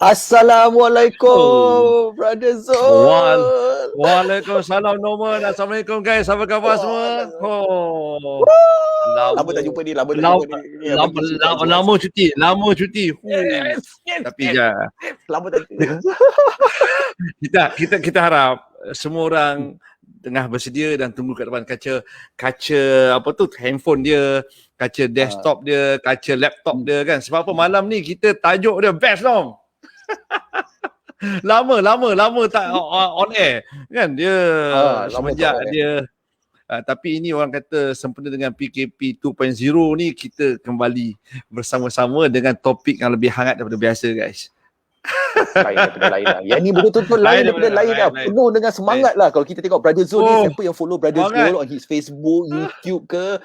Oh. Assalamualaikum, Brother Zul. Waalaikumsalam Norman. Assalamualaikum guys. Apa khabar semua? Oh. Lama tak jumpa ni, lama tak jumpa ni. Lama cuti. Yes. Tapi ya, Lama tak jumpa. kita harap semua orang tengah bersedia dan tunggu kat depan kaca apa tu, handphone dia, kaca desktop dia, kaca laptop dia kan. Sebab apa malam ni kita tajuk dia best Nom. lama tak on air kan dia semenjak dia tapi ini orang kata sempena dengan PKP 2.0 ni kita kembali bersama-sama dengan topik yang lebih hangat daripada biasa guys. Lain daripada lain lah. Yang ni betul-betul lain daripada lain lah. Penuh dengan semangat lah. Kalau kita tengok Brother Zul ni, siapa yang follow Brother Zul on his Facebook, YouTube ke,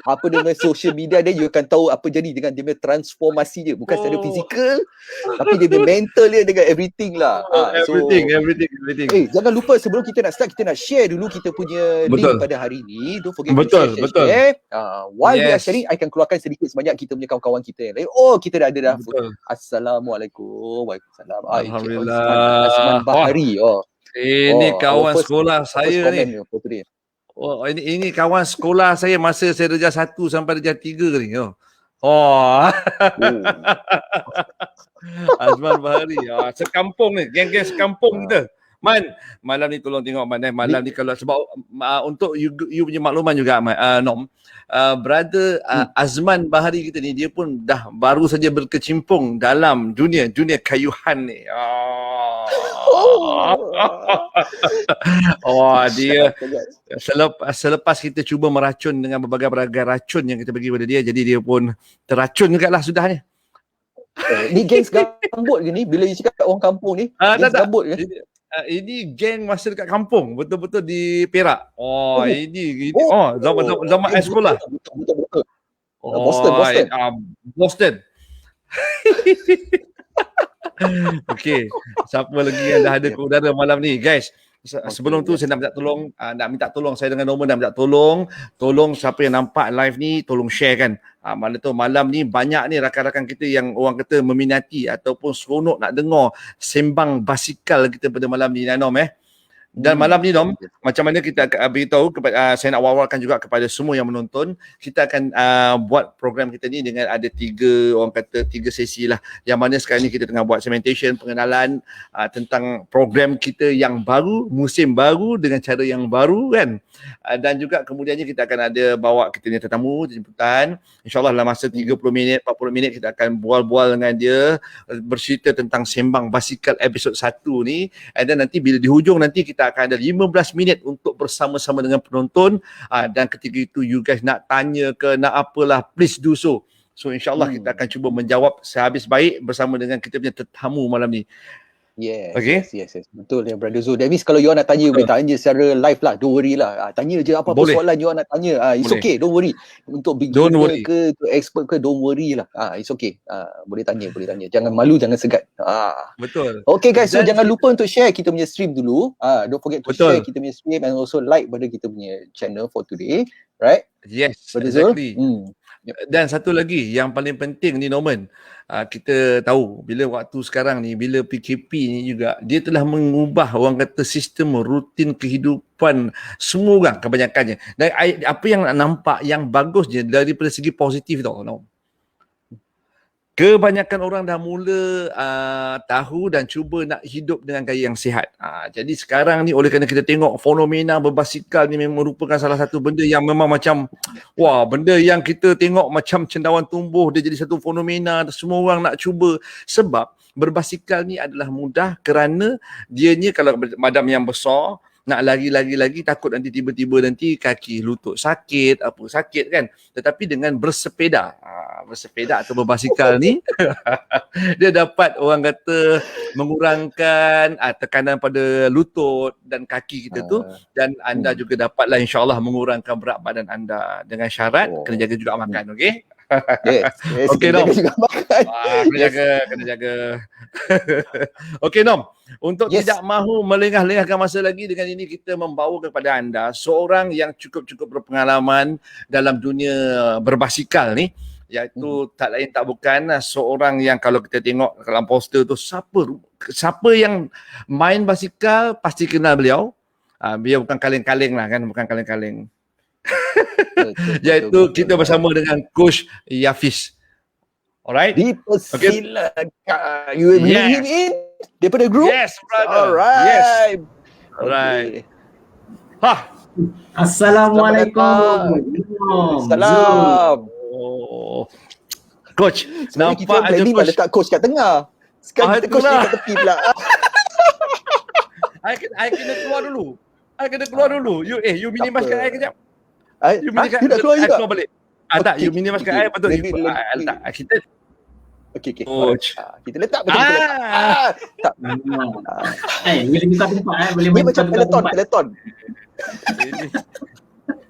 apa dengan social media dia, you akan tahu apa jadi dengan dia punya transformasi dia. Bukan secara fizikal, tapi dia punya mental dia dengan everything lah. Everything. Jangan lupa sebelum kita nak start, kita nak share dulu kita punya link pada hari ni. Don't forget to share. While we are sharing, I akan keluarkan sedikit sebanyak kita punya kawan-kawan kita yang lain. Oh, kita dah ada dah. Assalamualaikum. Waalaikumsalam. Alhamdulillah. Azman Bahari. Ini kawan sekolah saya ni. Ini kawan sekolah saya masa saya darjah 1 sampai darjah 3 ni. Azman Bahari. Sekampung ni, geng-geng sekampung kita. Man, malam ni tolong tengok Man. Malam ni kalau sebab untuk you punya makluman juga Nom. Brother Azman Bahari kita ni dia pun dah baru saja berkecimpung dalam dunia kayuhan ni. Dia selepas kita cuba meracun dengan berbagai-bagai racun yang kita bagi pada dia, jadi dia pun terracun jugalah sudah ni. Ni geng gambut ke ni? Bila you cakap orang kampung ni, geng gambut ke? Ini geng masa dekat kampung, betul-betul di Perak. Zaman sekolah. Betul. Boston. Okey, siapa lagi yang dah ada ke udara malam ni guys? Sebelum tu saya nak minta tolong saya dengan Norman nak minta tolong siapa yang nampak live ni tolong share kan. Malam ni banyak ni rakan-rakan kita yang orang kata meminati ataupun seronok nak dengar sembang basikal kita pada malam ni Nom Dan malam ni Nom, macam mana kita beritahu kepada saya nak wawarkan juga kepada semua yang menonton, kita akan buat program kita ni dengan ada tiga sesi lah. Yang mana sekarang ni kita tengah buat segmentation, pengenalan tentang program kita yang baru, musim baru dengan cara yang baru kan. Dan juga kemudiannya kita akan ada bawa kita ni tetamu jemputan. InsyaAllah dalam masa 30 minit, 40 minit kita akan bual-bual dengan dia, bercerita tentang sembang basikal episod 1 ni. Dan nanti bila di hujung nanti kita akan ada 15 minit untuk bersama-sama dengan penonton dan ketika itu you guys nak tanya ke nak apalah, please do so. So insyaAllah kita akan cuba menjawab sehabis baik bersama dengan kita punya tetamu malam ni. Yes. Betul ya Brother Zul. That means kalau you nak tanya, boleh tanya secara live lah. Don't worry lah. Tanya je apa-apa soalan you nak tanya. It's okay, don't worry. Untuk beginner ke, untuk expert ke, don't worry lah. It's okay. Boleh tanya. Jangan malu, jangan segan. Betul. Okay guys, so jangan lupa untuk share kita punya stream dulu. Don't forget to share kita punya stream and also like pada kita punya channel for today. Right? Yes, exactly. Dan satu lagi yang paling penting ni Norman, kita tahu bila waktu sekarang ni, bila PKP ni juga, dia telah mengubah orang kata sistem rutin kehidupan semua orang kebanyakannya. Dan apa yang nak nampak yang bagusnya daripada segi positif tau Norman, kebanyakan orang dah mula tahu dan cuba nak hidup dengan gaya yang sihat. Jadi sekarang ni oleh kerana kita tengok fenomena berbasikal ni memang merupakan salah satu benda yang memang macam benda yang kita tengok macam cendawan tumbuh, dia jadi satu fenomena, semua orang nak cuba. Sebab berbasikal ni adalah mudah kerana dia ni kalau madam yang besar nak lagi takut nanti tiba-tiba nanti kaki lutut sakit kan. Tetapi dengan bersepeda atau berbasikal ni dia dapat orang kata mengurangkan tekanan pada lutut dan kaki kita tu, dan anda juga dapatlah insyaAllah mengurangkan berat badan anda dengan syarat kena jaga juga makan. Okey. Yes. Okey Nom. Kena jaga. Okey Nom. Untuk tidak mahu melengah-lengahkan masa lagi, dengan ini kita membawa kepada anda seorang yang cukup berpengalaman dalam dunia berbasikal ni, iaitu tak lain tak bukan seorang yang kalau kita tengok dalam poster tu siapa yang main basikal pasti kenal beliau. Beliau bukan kaleng-kaleng lah kan, bukan kaleng-kaleng. Iaitu kita bersama dengan Coach Yafiz. Alright? Dipersilakan. You will bring him in daripada group? Yes, brother. Alright. Yes. Okay. Alright. Ha. Assalamualaikum. Salam. Oh. Coach, Sebenarnya kita nampak aja planning coach. letak coach kat tengah. Sekarang kita coach ni kat tepi pula. I kena keluar dulu. You minimaskan I kejap. You You dah keluar juga? keluar balik. Tak, you minimaskan I betul. Tak, kita Okay. coach. Kita letak betul. Tak. Boleh buka tempat boleh Ni buka macam peloton.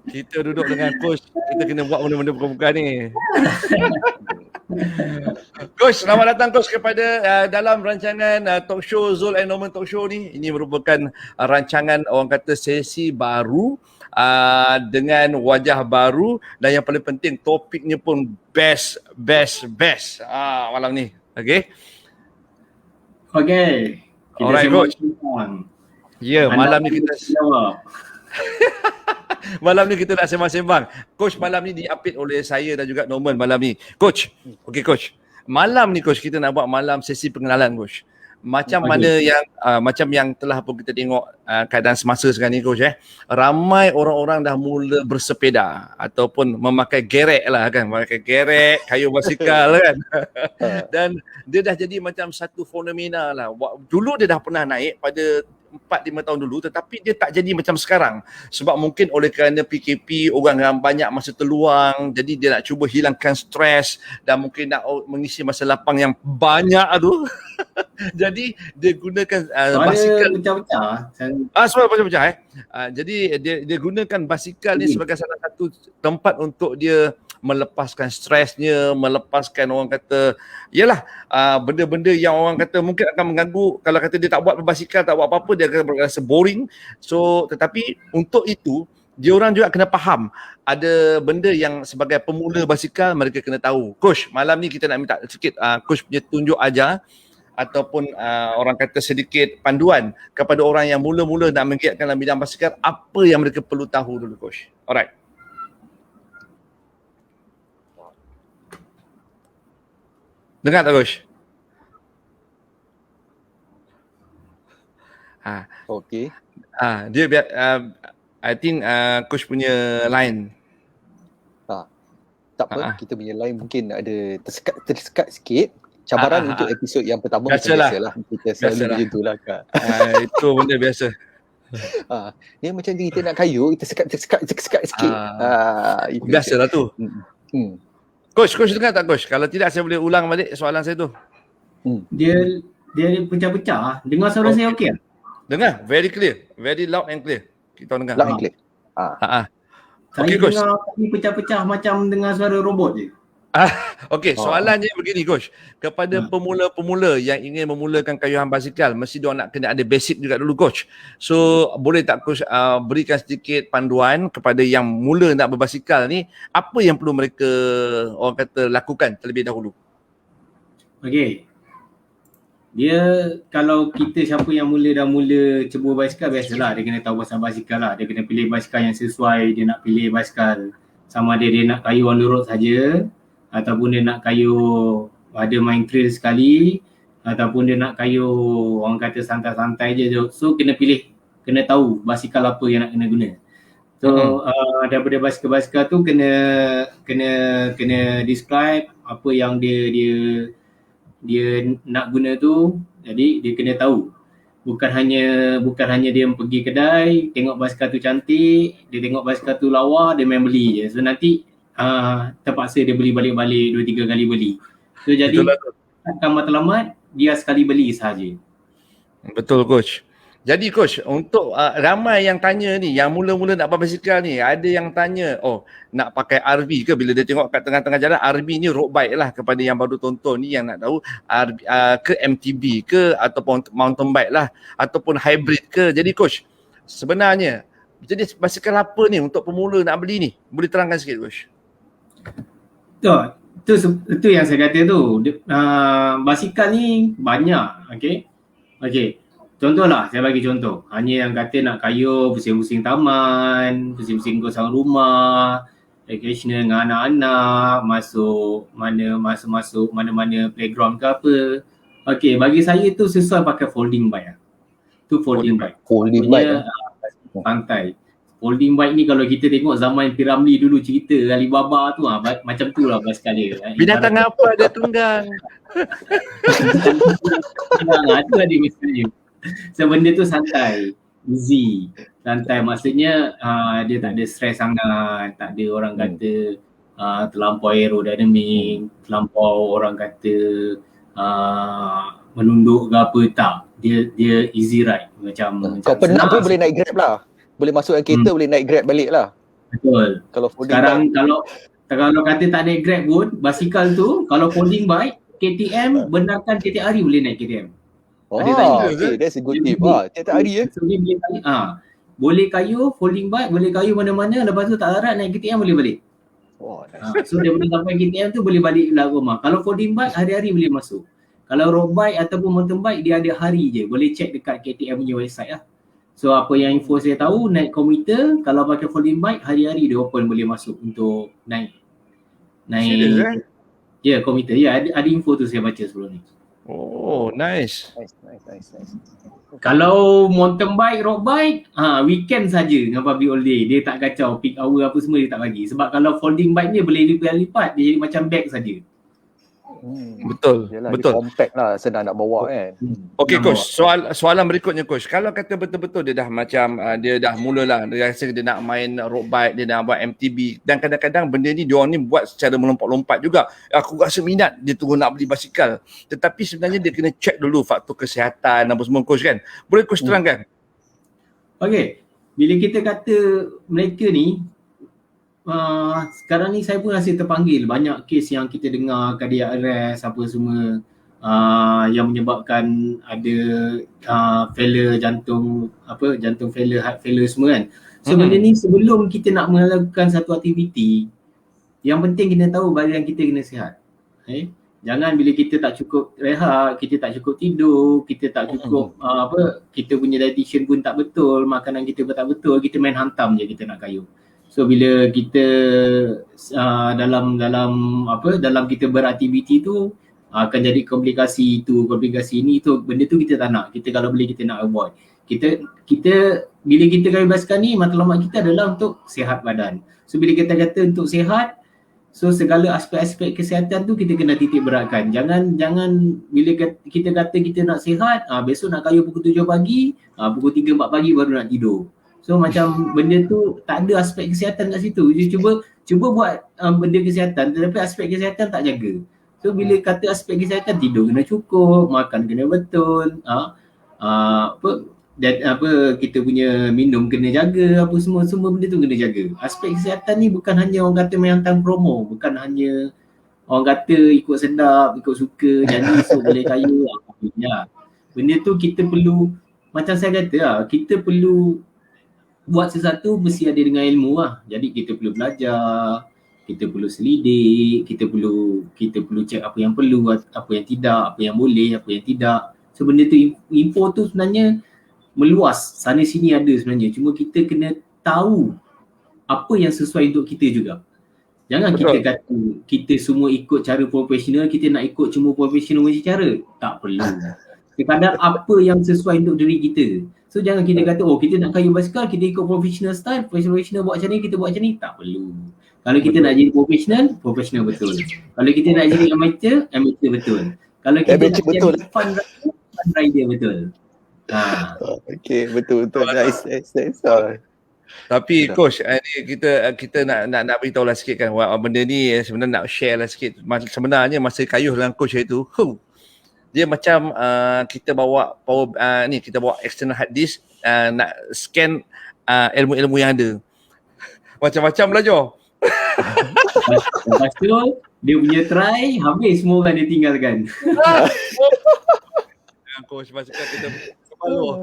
Kita duduk dengan coach, kita kena buat benda-benda bukan-bukan ni. Coach, selamat datang coach kepada dalam rancangan talk show Zul and Norman Talk Show ni. Ini merupakan rancangan orang kata sesi baru dengan wajah baru dan yang paling penting topiknya pun best malam ni. Okay? Kita coach. Ya, malam ni kita malam ni kita nak sembang-sembang. Coach, malam ni diapit oleh saya dan juga Norman malam ni. Coach, okay coach. Malam ni coach kita nak buat malam sesi pengenalan coach. Macam mana yang macam yang telah pun kita tengok keadaan semasa sekarang ni coach ramai orang-orang dah mula bersepeda ataupun memakai gerek lah kan, memakai gerek, kayu basikal kan. Dan dia dah jadi macam satu fenomena lah. Dulu dia dah pernah naik pada 4-5 tahun dulu tetapi dia tak jadi macam sekarang sebab mungkin oleh kerana PKP orang yang banyak masa terluang, jadi dia nak cuba hilangkan stres dan mungkin nak mengisi masa lapang yang banyak tu. Jadi dia gunakan basikal pecah-pecah. Suara pecah-pecah jadi dia gunakan basikal ni sebagai salah satu tempat untuk dia melepaskan stresnya, melepaskan orang kata yalah benda-benda yang orang kata mungkin akan mengganggu. Kalau kata dia tak buat berbasikal, tak buat apa-apa, dia akan rasa boring. So tetapi untuk itu dia orang juga kena faham ada benda yang sebagai pemula basikal mereka kena tahu. Coach, malam ni kita nak minta sikit coach punya tunjuk ajar ataupun orang kata sedikit panduan kepada orang yang mula-mula nak menggiatkan dalam bidang basikal, apa yang mereka perlu tahu dulu coach. Alright. Dengar tak coach? Okay. Dia biar I think coach punya line. Tak apa, kita punya line mungkin ada tersekat sikit. Cabaran untuk episod yang pertama biasalah. Kita selalu macam itulah Kak. Itu benda biasa. Ni macam kita nak kayu, kita sekat sikit. Biasalah tu. Coach dengar tak coach? Kalau tidak saya boleh ulang balik soalan saya tu. Dia pecah-pecah. Dengar suara saya okey? Dengar, very clear, very loud and clear. Kita dengar. Loud and clear. Okey coach. Dengar ni pecah-pecah macam dengar suara robot je. Okey, soalannya begini coach. Kepada pemula-pemula yang ingin memulakan kayuhan basikal, mesti dia nak kena ada basic juga dulu coach. So, boleh tak coach berikan sedikit panduan kepada yang mula nak berbasikal ni, apa yang perlu mereka orang kata lakukan terlebih dahulu? Okey. Dia kalau kita siapa yang dah mula cebur basikal, biasalah dia kena tahu pasal basikal lah. Dia kena pilih basikal yang sesuai, dia nak pilih basikal sama ada dia nak kayu on the road saja ataupun dia nak kayu ada main trail sekali ataupun dia nak kayu orang kata santai-santai je. So kena pilih, kena tahu basikal apa yang nak kena guna. So daripada basikal-basikal tu kena describe apa yang dia nak guna tu. Jadi dia kena tahu. Bukan hanya dia pergi kedai, tengok basikal tu cantik, dia tengok basikal tu lawa, dia main beli je. So nanti terpaksa dia beli balik-balik 2-3 kali beli. So jadi akan matlamat dia sekali beli sahaja. Betul coach. Jadi coach, untuk ramai yang tanya ni, yang mula-mula nak berbasikal ni, ada yang tanya, nak pakai RV ke? Bila dia tengok kat tengah-tengah jalan, RV ni road bike lah kepada yang baru tonton ni yang nak tahu, RV, ke MTB ke ataupun mountain bike lah ataupun hybrid ke. Jadi coach, sebenarnya jenis basikal apa ni untuk pemula nak beli ni? Boleh terangkan sikit coach? Itu yang saya kata tu. Basikal ni banyak, okey. Contohlah, saya bagi contoh. Hanya yang kata nak kayuh, pusing-pusing taman, pusing-pusing kawasan rumah, vacational dengan anak-anak, masuk mana-mana playground ke apa. Okey, bagi saya tu sesuai pakai folding bike lah. Tu folding bike. Folding bike. Pantai. Folding bike ni kalau kita tengok zaman Piramli dulu cerita Alibaba tu macam tu lah basikal dia. Binatang apa ada tunggang? Itu ada misalnya. So benda tu santai, easy, santai. Maksudnya dia tak ada stres sangat, tak ada orang kata terlampau aerodynamic, terlampau orang kata menunduk ke apa, tak. Dia easy ride macam kau penat pun boleh naik Grab lah. Boleh masukkan kereta, boleh naik Grab balik lah. Betul. Kalau folding Sekarang bike, kalau kata tak naik Grab pun, basikal tu kalau folding bike, KTM benarkan tiap hari boleh naik KTM. okay, that's a good tip. Tiap-tiap hari So dia boleh boleh kayuh folding bike, boleh kayuh mana-mana, lepas tu tak larat naik KTM boleh balik. Nice. So daripada sampai KTM tu boleh balik lah rumah. Kalau folding bike hari-hari boleh masuk. Kalau road bike ataupun mountain bike dia ada hari je. Boleh check dekat KTM punya website lah. So apa yang info saya tahu, naik komuter kalau pakai folding bike hari-hari dia open boleh masuk untuk naik. Serius, Ya, komuter. Ya, ada info tu saya baca sebelum ni. Oh, nice. Nice. Kalau mountain bike, road bike, weekend saja dengan public holiday. Dia tak kacau peak hour apa semua dia tak bagi. Sebab kalau folding bike ni boleh lipat, dia jadi macam bag saja. Betul. Dia compact lah, senang nak bawa kan. Okey coach, soalan berikutnya coach. Kalau kata betul-betul dia dah macam dia dah mulalah dia rasa dia nak main road bike, dia nak buat MTB dan kadang-kadang benda ni diorang ni buat secara melompat-lompat juga. Aku rasa minat dia tunggu nak beli basikal. Tetapi sebenarnya dia kena check dulu faktor kesihatan apa semua coach kan. Boleh coach terangkan? Okey. Bila kita kata mereka ni sekarang ni saya pun rasa terpanggil banyak kes yang kita dengar cardiac arrest apa semua yang menyebabkan ada failure jantung failure, heart failure semua kan. So benda ni sebelum kita nak melakukan satu aktiviti, yang penting kena tahu badan kita kena sihat. Jangan bila kita tak cukup rehat, kita tak cukup tidur, kita tak cukup kita punya dietitian pun tak betul, makanan kita pun tak betul, kita main hantam je kita nak kayuh. So bila kita dalam kita beraktiviti tu akan jadi komplikasi itu, komplikasi ini tu, benda tu kita tak nak. Kita kalau boleh kita nak avoid. Kita bila kita kayuh basikal ni matlamat kita adalah untuk sihat badan. So bila kita kata untuk sihat, so segala aspek-aspek kesihatan tu kita kena titik beratkan. Jangan bila kita kata kita nak sihat, besok nak kayuh pukul 7 pagi, pukul 3-4 pagi baru nak tidur. So macam benda tu tak ada aspek kesihatan kat situ. Dia cuba buat benda kesihatan tetapi aspek kesihatan tak jaga. So bila kata aspek kesihatan, tidur kena cukup, makan kena betul, kita punya minum kena jaga, apa semua benda tu kena jaga. Aspek kesihatan ni bukan hanya orang kata main hantar promo, bukan hanya orang kata ikut sedap, ikut suka, janji esok boleh kaya. Benda tu kita perlu, macam saya kata kita perlu buat sesuatu mesti ada dengan ilmu lah. Jadi kita perlu belajar, kita perlu selidik, kita perlu cek apa yang perlu, apa yang tidak, apa yang boleh, apa yang tidak. So benda tu, info tu sebenarnya meluas, sana sini ada sebenarnya. Cuma kita kena tahu apa yang sesuai untuk kita juga. Jangan kita kata kita semua ikut cara profesional, kita nak ikut cuma profesional macam cara. Tak perlu. Sekadar apa yang sesuai untuk diri kita. So jangan kita kata kita nak kayuh basikal, kita ikut professional style, professional buat macam ni, kita buat macam ni. Tak perlu. Kalau kita nak jadi professional betul. Kalau kita nak jadi amateur betul. Kalau kita nak jadi fun rider betul. Okay, betul. Nice. Tapi coach, kita nak beritahu lah sikit kan, benda ni sebenarnya nak share lah sikit. Sebenarnya masa kayuh dengan coach itu, dia macam kita bawa kita bawa external hard disk, nak scan ilmu-ilmu yang ada. Macam-macam belajar. Lepas tu dia punya try, habis semua orang dia tinggalkan. Coach basikal kita kepala.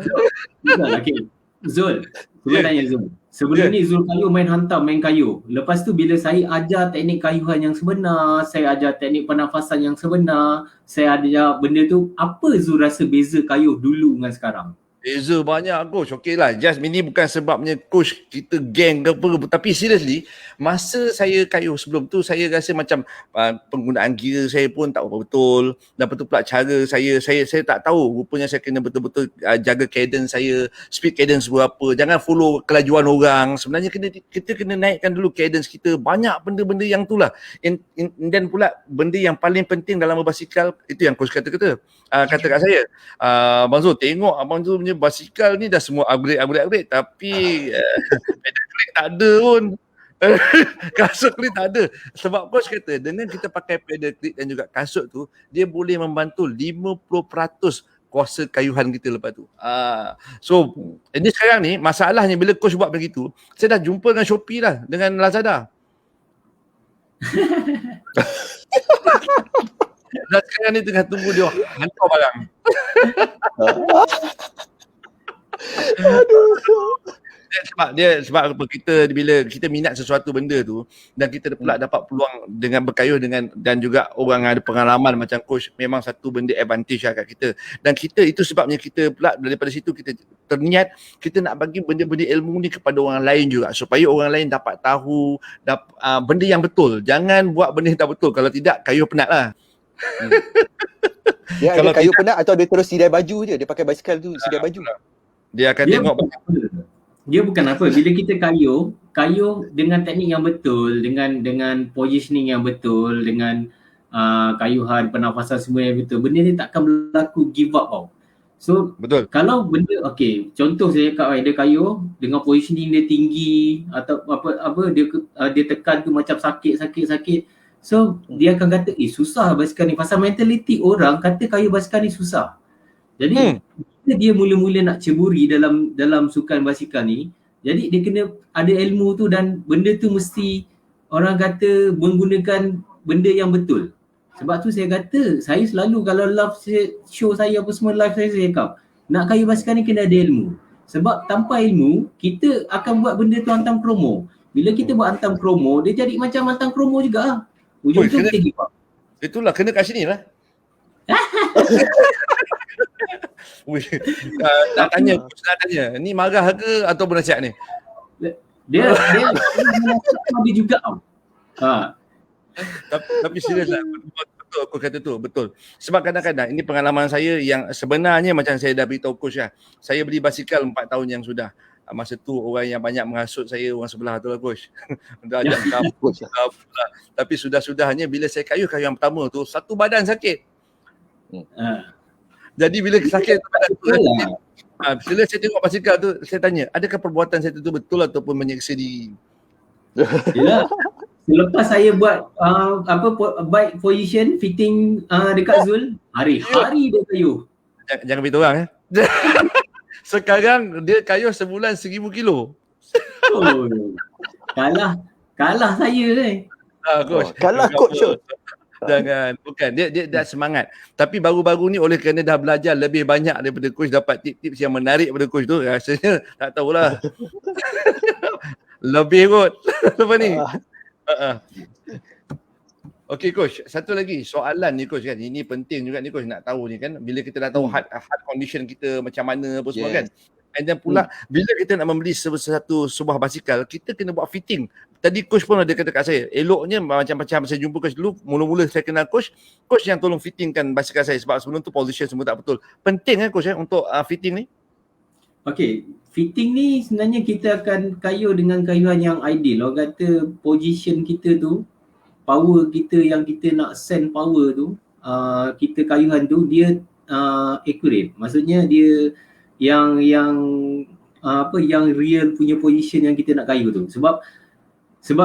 Okay. Zul, cuba tanya Zul. Sebelum ni Zul Kayuh main hantam, main kayuh. Lepas tu bila saya ajar teknik kayuhan yang sebenar, saya ajar teknik pernafasan yang sebenar, saya ajar benda tu, apa Zul rasa beza kayuh dulu dengan sekarang? Beza banyak coach. Okey lah. Just ini bukan sebabnya coach kita geng ke apa. Tapi seriously, masa saya kayuh sebelum tu, saya rasa macam penggunaan gear saya pun tak betul. Lepas tu pula cara saya tak tahu. Rupanya saya kena betul-betul jaga cadence saya. Speed cadence berapa. Jangan follow kelajuan orang. Sebenarnya kita kena naikkan dulu cadence kita. Banyak benda-benda yang tu lah. Dan pula benda yang paling penting dalam berbasikal, itu yang coach kata kat saya. Abang Zul, tengok Abang Zul punya basikal ni dah semua upgrade tapi pedal klik tak ada pun. Kasut klik tak ada. Sebab coach kata dengan kita pakai pedal klik dan juga kasut tu, dia boleh membantu 50% kuasa kayuhan kita lepas tu. So ini sekarang ni masalahnya bila coach buat begitu, saya dah jumpa dengan Shopee dah, dengan Lazada. Dan sekarang ni tengah tunggu dia hantar barang. Sebab apa, kita bila kita minat sesuatu benda tu dan kita pula dapat peluang dengan berkayuh dengan dan juga orang yang ada pengalaman macam coach, memang satu benda advantage lah kat kita. Dan kita itu sebabnya kita pula daripada situ kita terniat kita nak bagi benda-benda ilmu ni kepada orang lain juga supaya orang lain dapat tahu benda yang betul. Jangan buat benda yang tak betul, kalau tidak kayuh penat lah. Dia ada kayuh penat atau dia terus sidai baju je, dia pakai basikal tu sidai baju. Dia akan tengok dia bukan apa, bila kita kayuh dengan teknik yang betul, dengan positioning yang betul, dengan kayuhan, pernafasan semua yang betul, benda ni takkan berlaku give up tau. So betul. Kalau benda contoh saya cakap dia kayuh dengan positioning dia tinggi atau apa dia tekan tu macam sakit. So dia akan kata susah basikal ni, pasal mentality orang kata kayuh basikal ni susah. Jadi dia mula-mula nak ceburi dalam sukan basikal ni, jadi dia kena ada ilmu tu dan benda tu mesti orang kata menggunakan benda yang betul. Sebab tu saya kata, saya selalu kalau live show saya apa semua live saya cakap, nak kayuh basikal ni kena ada ilmu. Sebab tanpa ilmu, kita akan buat benda tu hantam kromo. Bila kita buat hantam kromo, dia jadi macam hantam kromo juga lah. Ujung tu kita give up. Itulah, kena kat sini lah. Nak tanya, ni marah ke atau bernasihat ni? Dia juga. Tapi serius lah, betul aku kata tu, betul. Sebab kadang-kadang ini pengalaman saya yang sebenarnya macam saya dah beritahu coach lah. Saya beli basikal 4 tahun yang sudah. Masa tu orang yang banyak menghasut saya orang sebelah tu lah coach. Dah ajak coach. Tapi sudah-sudahnya bila saya kayuh yang pertama tu, satu badan sakit. Jadi bila sakit badan tu, bila saya tengok basikal tu, saya tanya, adakah perbuatan saya tu betul ataupun menyeksa diri? Yelah. Selepas saya buat bike position fitting dekat Zul, hari-hari dia kayuh. Jangan beritahu orang Sekarang dia kayuh sebulan 1000 kilo. Kalah saya coach. Kalah coach. Jangan, bukan. Dia dah semangat. Tapi baru-baru ni oleh kerana dah belajar lebih banyak daripada coach, dapat tips-tips yang menarik daripada coach tu, rasanya tak tahulah. Lebih kot. Apa ni? Okey coach, satu lagi soalan ni coach kan. Ini penting juga ni coach nak tahu ni kan. Bila kita dah tahu hard condition kita macam mana apa semua kan. And then pula bila kita nak membeli sebuah basikal, kita kena buat fitting. Tadi coach pun ada kata kat saya, eloknya macam saya jumpa coach dulu, mula-mula saya kenal coach yang tolong fittingkan basikal saya sebab sebelum tu position semua tak betul. Penting kan coach untuk fitting ni? Okey, fitting ni sebenarnya kita akan kayuh dengan kayuhan yang ideal. Orang kata position kita tu, power kita yang kita nak send power tu, kita kayuhan tu dia accurate. Maksudnya dia yang real punya position yang kita nak kayuh tu. Sebab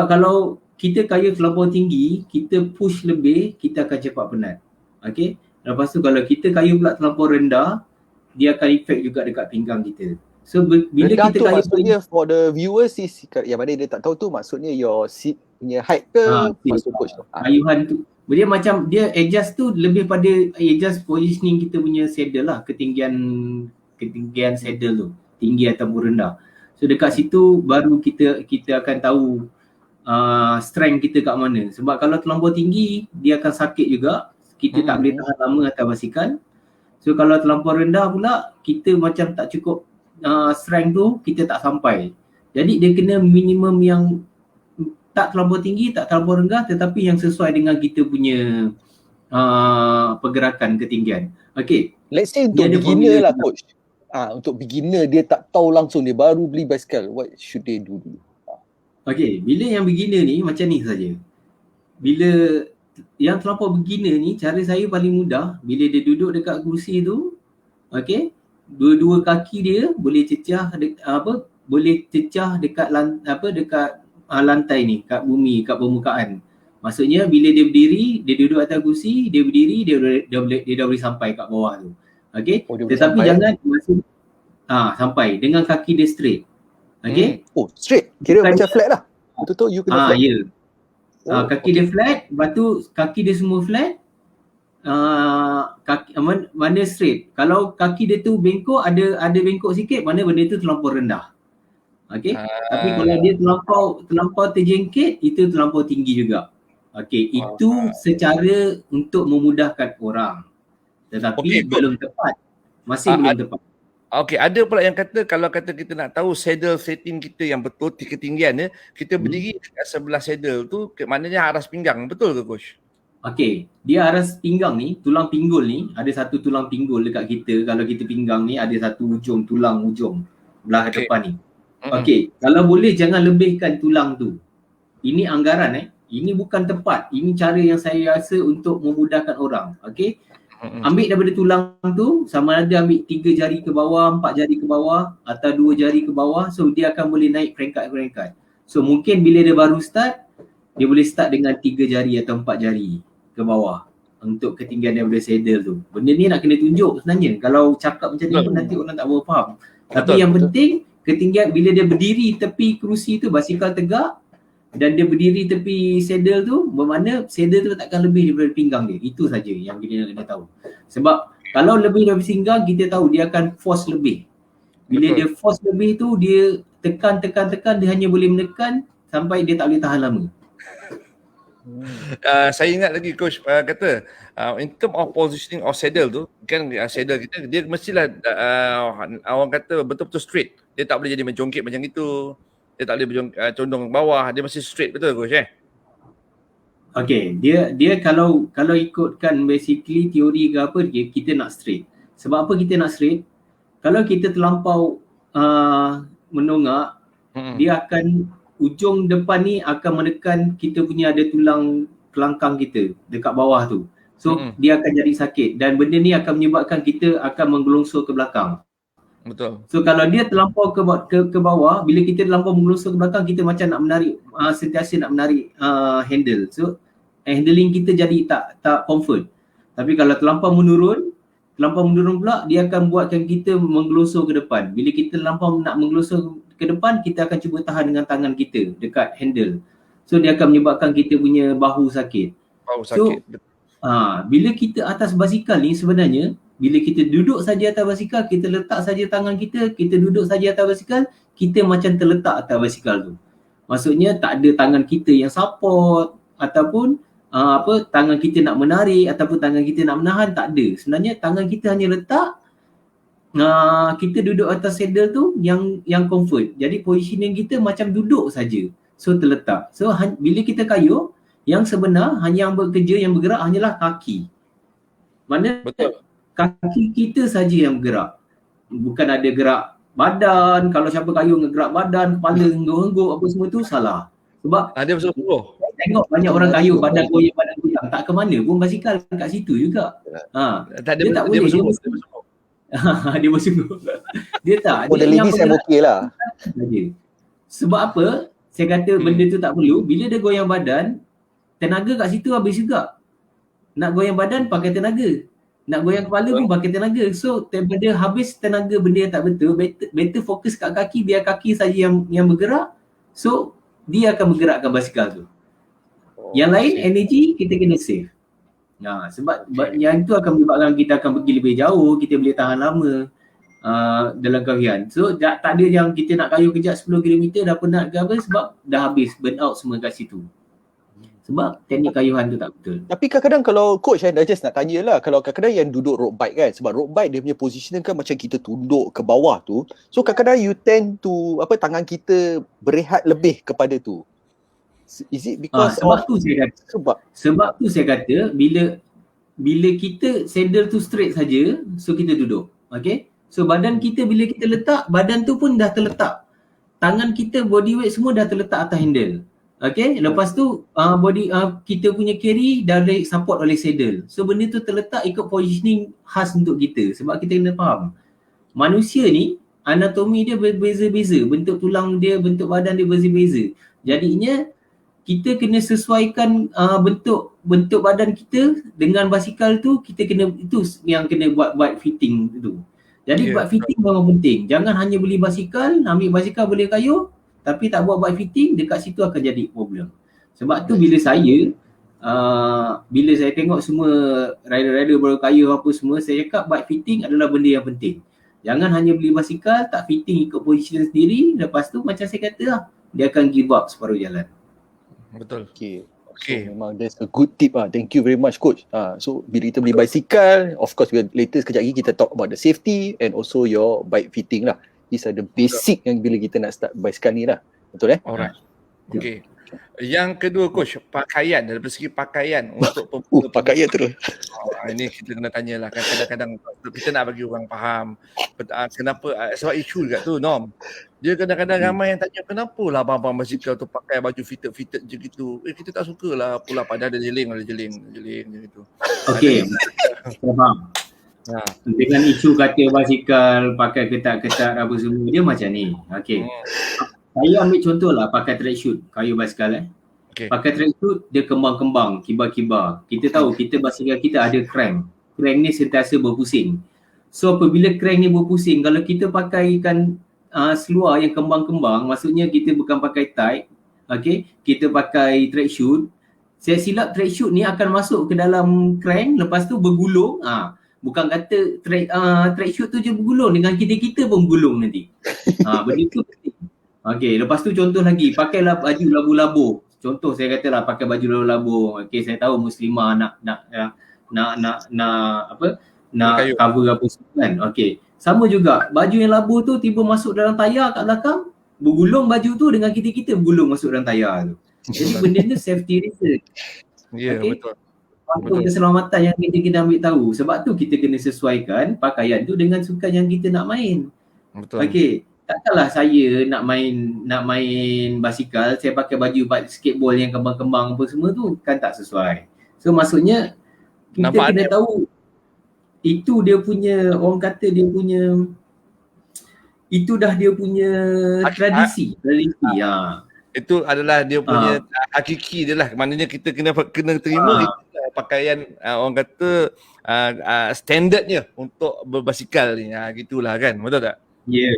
kalau kita kayuh terlampau tinggi, kita push lebih, kita akan cepat penat. Okey. Lepas tu kalau kita kayuh pula terlampau rendah, dia akan effect juga dekat pinggang kita. So bila rendah kita tu kayuh maksudnya for the viewers yang mana dia tak tahu tu, maksudnya your seat punya height ke maksud coach tu? Kayuhan tu dia macam dia adjust tu lebih pada adjust positioning kita punya saddle lah, ketinggian saddle tu, tinggi ataupun rendah. So dekat situ baru kita akan tahu strength kita kat mana. Sebab kalau terlampau tinggi, dia akan sakit juga. Kita tak boleh tahan lama atas basikal. So kalau terlampau rendah pula, kita macam tak cukup strength tu, kita tak sampai. Jadi dia kena minimum yang tak terlampau tinggi, tak terlampau rendah, tetapi yang sesuai dengan kita punya pergerakan ketinggian. Okay. Let's say untuk beginner lah coach. Untuk beginner dia tak tahu langsung, dia baru beli basikal, what should they do dulu? Okay, bila yang beginner ni macam ni saja. Bila yang terlampau beginner ni, cara saya paling mudah, bila dia duduk dekat kursi tu, okay, dua-dua kaki dia boleh cecah boleh cecah dekat lantai ni, kat bumi, kat permukaan. Maksudnya bila dia berdiri, dia duduk atas kursi, dia berdiri, dia dah boleh sampai kat bawah tu. Okay, tetapi jangan sampai dengan kaki dia straight. Okay. Straight. Kira macam flat lah. Betul-betul you kena flat. Ya. Kaki dia flat, lepas tu kaki dia semua flat. Kaki mana straight. Kalau kaki dia tu bengkok, ada bengkok sikit, mana benda tu terlampau rendah. Okay. Tapi kalau dia terlampau terjengkit, itu terlampau tinggi juga. Okay, itu secara untuk memudahkan orang. Tetapi belum tepat. Masih belum tepat. Okey, ada pula yang kata kalau kata kita nak tahu saddle setting kita yang betul ketinggian dia, kita berdiri dekat sebelah saddle tu, maknanya aras pinggang. Betul ke coach? Okey, dia aras pinggang ni, tulang pinggul ni, ada satu tulang pinggul dekat kita. Kalau kita pinggang ni ada satu tulang ujung belah depan ni. Okey, kalau boleh jangan lebihkan tulang tu. Ini anggaran ini bukan tepat. Ini cara yang saya rasa untuk memudahkan orang. Okey. Ambil daripada tulang tu, sama ada ambil 3 jari ke bawah, 4 jari ke bawah atau 2 jari ke bawah. So dia akan boleh naik peringkat-peringkat. So mungkin bila dia baru start, dia boleh start dengan 3 jari atau 4 jari ke bawah untuk ketinggian daripada saddle tu. Benda ni nak kena tunjuk sebenarnya. Kalau cakap macam ni pun nanti orang tak berapa faham. Tapi yang penting ketinggian bila dia berdiri tepi kerusi tu, basikal tegak, dan dia berdiri tepi saddle tu, bermakna saddle tu takkan lebih daripada pinggang dia. Itu saja yang kita nak kena tahu. Sebab kalau lebih daripada pinggang, kita tahu dia akan force lebih. Bila dia force lebih tu, dia tekan, dia hanya boleh menekan sampai dia tak boleh tahan lama. Saya ingat lagi coach kata in term of positioning of saddle tu, kan saddle kita, dia mestilah orang kata betul-betul straight. Dia tak boleh jadi menjongkit macam itu. Dia tak boleh condong bawah, dia mesti straight, betul coach Okay, dia kalau ikutkan basically teori ke apa, kita nak straight. Sebab apa kita nak straight? Kalau kita terlampau menongak, dia akan ujung depan ni akan menekan kita punya ada tulang kelangkang kita dekat bawah tu. So dia akan jadi sakit dan benda ni akan menyebabkan kita akan menggelongsor ke belakang. Betul. So kalau dia terlampau ke bawah, bila kita terlampau menggelongsor ke belakang, kita macam nak menarik sentiasa nak menarik handle. So handling kita jadi tak comfort. Tapi kalau terlampau menurun pula, dia akan buatkan kita menggelongsor ke depan. Bila kita terlampau nak menggelongsor ke depan, kita akan cuba tahan dengan tangan kita dekat handle. So dia akan menyebabkan kita punya bahu sakit. So bila kita atas basikal ni sebenarnya, bila kita duduk saja atas basikal, kita letak saja tangan kita duduk saja atas basikal, kita macam terletak atas basikal tu. Maksudnya tak ada tangan kita yang support ataupun tangan kita nak menarik ataupun tangan kita nak menahan, tak ada. Sebenarnya tangan kita hanya letak, kita duduk atas saddle tu yang comfort. Jadi positioning kita macam duduk saja. So terletak. So bila kita kayuh, yang sebenar hanya yang bekerja, yang bergerak hanyalah kaki. Mana betul. Kaki kita saja yang bergerak. Bukan ada gerak badan. Kalau siapa kayuh gerak badan, kepala hengguk-hengguk apa semua tu salah. Sebab dia bersungguh. Tengok banyak orang kayuh badan goyang, badan goyang. Tak ke mana pun basikal kat situ juga. Dia tak boleh. Dia bersungguh. Dia tak. The ladies yang okey lah. Sebab apa? Saya kata benda tu tak perlu. Bila dia goyang badan, tenaga kat situ habis juga. Nak goyang badan pakai tenaga. Nak goyang kepala pun pakai tenaga. So daripada habis tenaga benda yang tak betul, better fokus kat kaki, biar kaki saja yang bergerak. So dia akan bergerakkan basikal tu. Yang lain energy kita kena save. Sebab yang itu akan menyebabkan kita akan pergi lebih jauh, kita boleh tahan lama. dalam kawian. So tak ada yang kita nak kayuh kejap 10 km dah penat ke apa sebab dah habis burn out semua kat situ. Sebab teknik kayuhan tu tak betul. Tapi kadang-kadang kalau coach dah just nak tanya lah, kalau kadang-kadang yang duduk road bike kan, sebab road bike dia punya position kan macam kita tunduk ke bawah tu. So kadang-kadang you tend to tangan kita berehat lebih kepada tu. Is it because sebab tu saya kata bila kita saddle tu straight saja, so kita duduk. Okay? So badan kita bila kita letak, badan tu pun dah terletak. Tangan kita, body weight semua dah terletak atas handle. Okay, lepas tu kita punya carry dah support oleh saddle. So benda tu terletak ikut positioning khas untuk kita. Sebab kita kena faham, manusia ni anatomi dia berbeza-beza, bentuk tulang dia, bentuk badan dia berbeza-beza. Jadinya kita kena sesuaikan bentuk badan kita dengan basikal tu. Kita kena, itu yang kena buat fitting tu. Jadi buat fitting memang penting. Jangan hanya beli basikal, ambil basikal boleh kayuh tapi tak buat bike fitting, dekat situ akan jadi problem. Sebab tu bila saya tengok semua rider-rider baru kayuh apa semua, saya cakap bike fitting adalah benda yang penting. Jangan hanya beli basikal, tak fitting ikut position sendiri, lepas tu macam saya kata lah, dia akan give up separuh jalan. Betul. Okay. So memang that's a good tip lah. Thank you very much coach. So bila kita beli basikal, of course later sekejap lagi kita talk about the safety and also your bike fitting lah. These are the basic yang bila kita nak start basikal ni lah. Betul Alright. Okay. Yang kedua coach, pakaian, dari segi pakaian untuk pakaian terus. Ini kita kena tanyalah kan, kadang-kadang kita nak bagi orang faham kenapa, sebab isu juga tu Nom. Dia kadang-kadang ramai yang tanya kenapa lah abang-abang basikal tu pakai baju fitted je gitu. Kita tak sukalah pula pada ada jeling gitu. Okey. Faham. Dengan isu kata basikal pakai ketat-ketat apa semua, dia macam ni. Okey. Saya ambil contoh lah pakai tracksuit kayu basikal Okay. Pakai tracksuit dia kembang-kembang, kibar-kibar. Kita tahu kita basikal kita ada crank. Crank ni sentiasa berpusing. So apabila crank ni berpusing, kalau kita pakaikan seluar yang kembang-kembang, maksudnya kita bukan pakai tight, okay, kita pakai tracksuit. Saya silap tracksuit ni akan masuk ke dalam crank, lepas tu bergulung. Bukan kata tracksuit tu je bergulung, dengan kita pun bergulung nanti. Benda tu penting. Okey, lepas tu contoh lagi, pakailah baju labu-labu. Contoh saya katalah pakai baju labu-labu. Okey, saya tahu muslimah nak cover apa semua kan. Okey. Sama juga, baju yang labu tu tiba masuk dalam tayar kat belakang, bergulung baju tu dengan kita bergulung masuk dalam tayar tu. Jadi benda tu safety reason. Ya, betul. Faktor keselamatan yang kita kena ambil tahu. Sebab tu kita kena sesuaikan pakaian tu dengan sukan yang kita nak main. Betul. Okey. Takkanlah saya nak main basikal, saya pakai baju skateboard yang kembang-kembang apa semua tu, kan tak sesuai. So maksudnya kita kena tahu itu dia punya, orang kata dia punya, itu dah dia punya tradisi. Itu adalah dia punya hakiki dia lah. Maknanya kita kena terima pakaian orang kata standardnya untuk berbasikal ni. Gitulah kan, betul tak? Ya.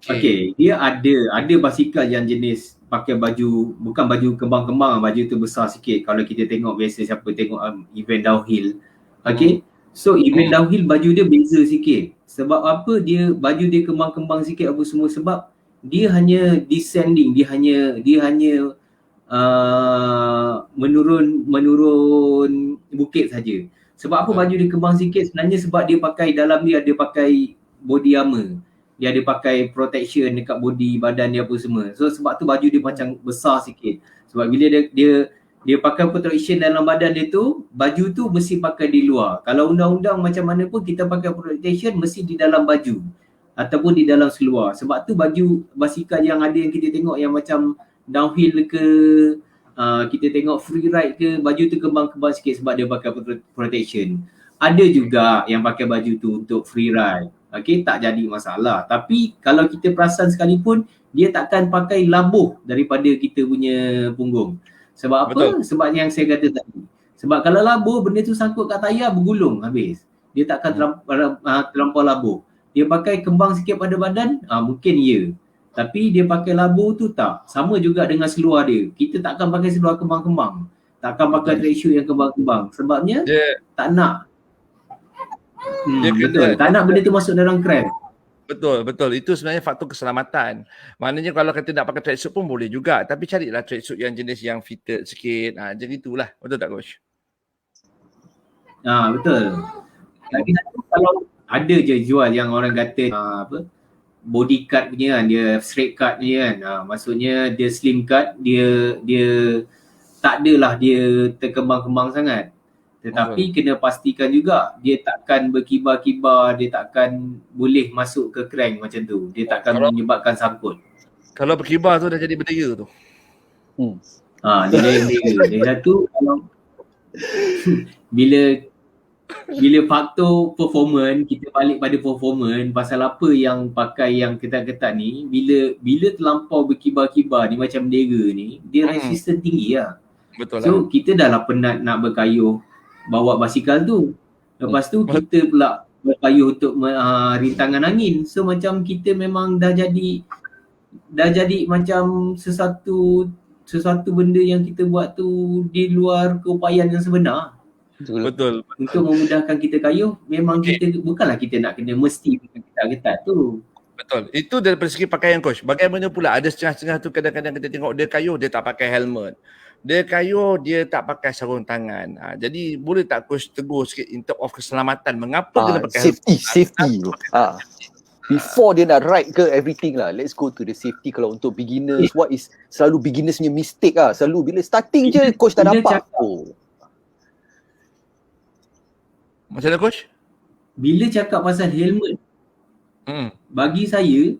Okay, dia ada basikal yang jenis pakai baju, bukan baju kembang-kembang, baju tu besar sikit. Kalau kita tengok biasa siapa tengok event downhill. Okay, so event downhill baju dia beza sikit. Sebab apa? Baju dia kembang-kembang sikit apa semua, sebab dia hanya descending, dia hanya menurun bukit saja. Sebab apa baju dia kembang sikit? Sebenarnya sebab dia pakai, dalam dia ada pakai body armor. Dia ada pakai protection dekat body badan dia apa semua. So sebab tu baju dia macam besar sikit. Sebab bila dia pakai protection dalam badan dia tu, baju tu mesti pakai di luar. Kalau undang-undang macam mana pun kita pakai protection mesti di dalam baju ataupun di dalam seluar. Sebab tu baju basikal yang ada yang kita tengok yang macam downhill ke, kita tengok free ride ke, baju tu kembang-kembang sikit sebab dia pakai protection. Ada juga yang pakai baju tu untuk free ride. Okay, tak jadi masalah. Tapi kalau kita perasan sekalipun, dia takkan pakai labuh daripada kita punya punggung. Sebab apa? Betul. Sebab yang saya kata tadi. Sebab kalau labuh, benda tu sangkut kat tayar, bergulung habis. Dia takkan terlampau labuh. Dia pakai kembang sikit pada badan, mungkin ya. Tapi dia pakai labuh tu tak. Sama juga dengan seluar dia. Kita takkan pakai seluar kembang-kembang. Takkan pakai tracksuit yang kembang-kembang. Sebabnya tak nak. Betul. Tak nak benda tu masuk dalam cramp. Betul. Itu sebenarnya faktor keselamatan. Maknanya kalau kita nak pakai tracksuit pun boleh juga. Tapi carilah tracksuit yang jenis yang fitted sikit. Macam itulah. Betul tak coach? Betul. Lagi satu, kalau ada je jual yang orang kata body cut punya kan, dia straight cut punya kan. Maksudnya dia slim cut, dia tak adalah dia terkembang-kembang sangat. Tetapi kena pastikan juga dia takkan berkibar-kibar, dia takkan boleh masuk ke crank macam tu. Dia takkan menyebabkan sangkut. Kalau berkibar tu dah jadi bendera tu. Dia bendera. Dia satu, kalau bila faktor performance, kita balik pada performance, pasal apa yang pakai yang ketat-ketat ni, bila terlampau berkibar-kibar ni macam bendera ni, dia resisten tinggi lah. Betul So kita dah lah penat nak berkayuh bawa basikal tu. Lepas tu kita pula berkayuh untuk rintangan angin. So macam kita memang dah jadi macam sesuatu benda yang kita buat tu di luar keupayaan yang sebenar. Betul. Untuk memudahkan kita kayuh, memang kita bukanlah kita nak kena mesti ketat-ketat tu. Betul. Itu dari segi pakaian coach. Bagaimana pula ada setengah-setengah tu kadang-kadang kita tengok dia kayuh, dia tak pakai helmet. Dia kayuh, dia tak pakai sarung tangan. Jadi boleh tak coach tegur sikit in terms of keselamatan. Mengapa kena pakai safety tu. Before dia nak ride ke everything lah. Let's go to the safety. Kalau untuk beginners, what is selalu beginners punya mistake lah. Selalu bila starting je coach tak dapat. Macam mana coach? Bila cakap pasal helmet, bagi saya,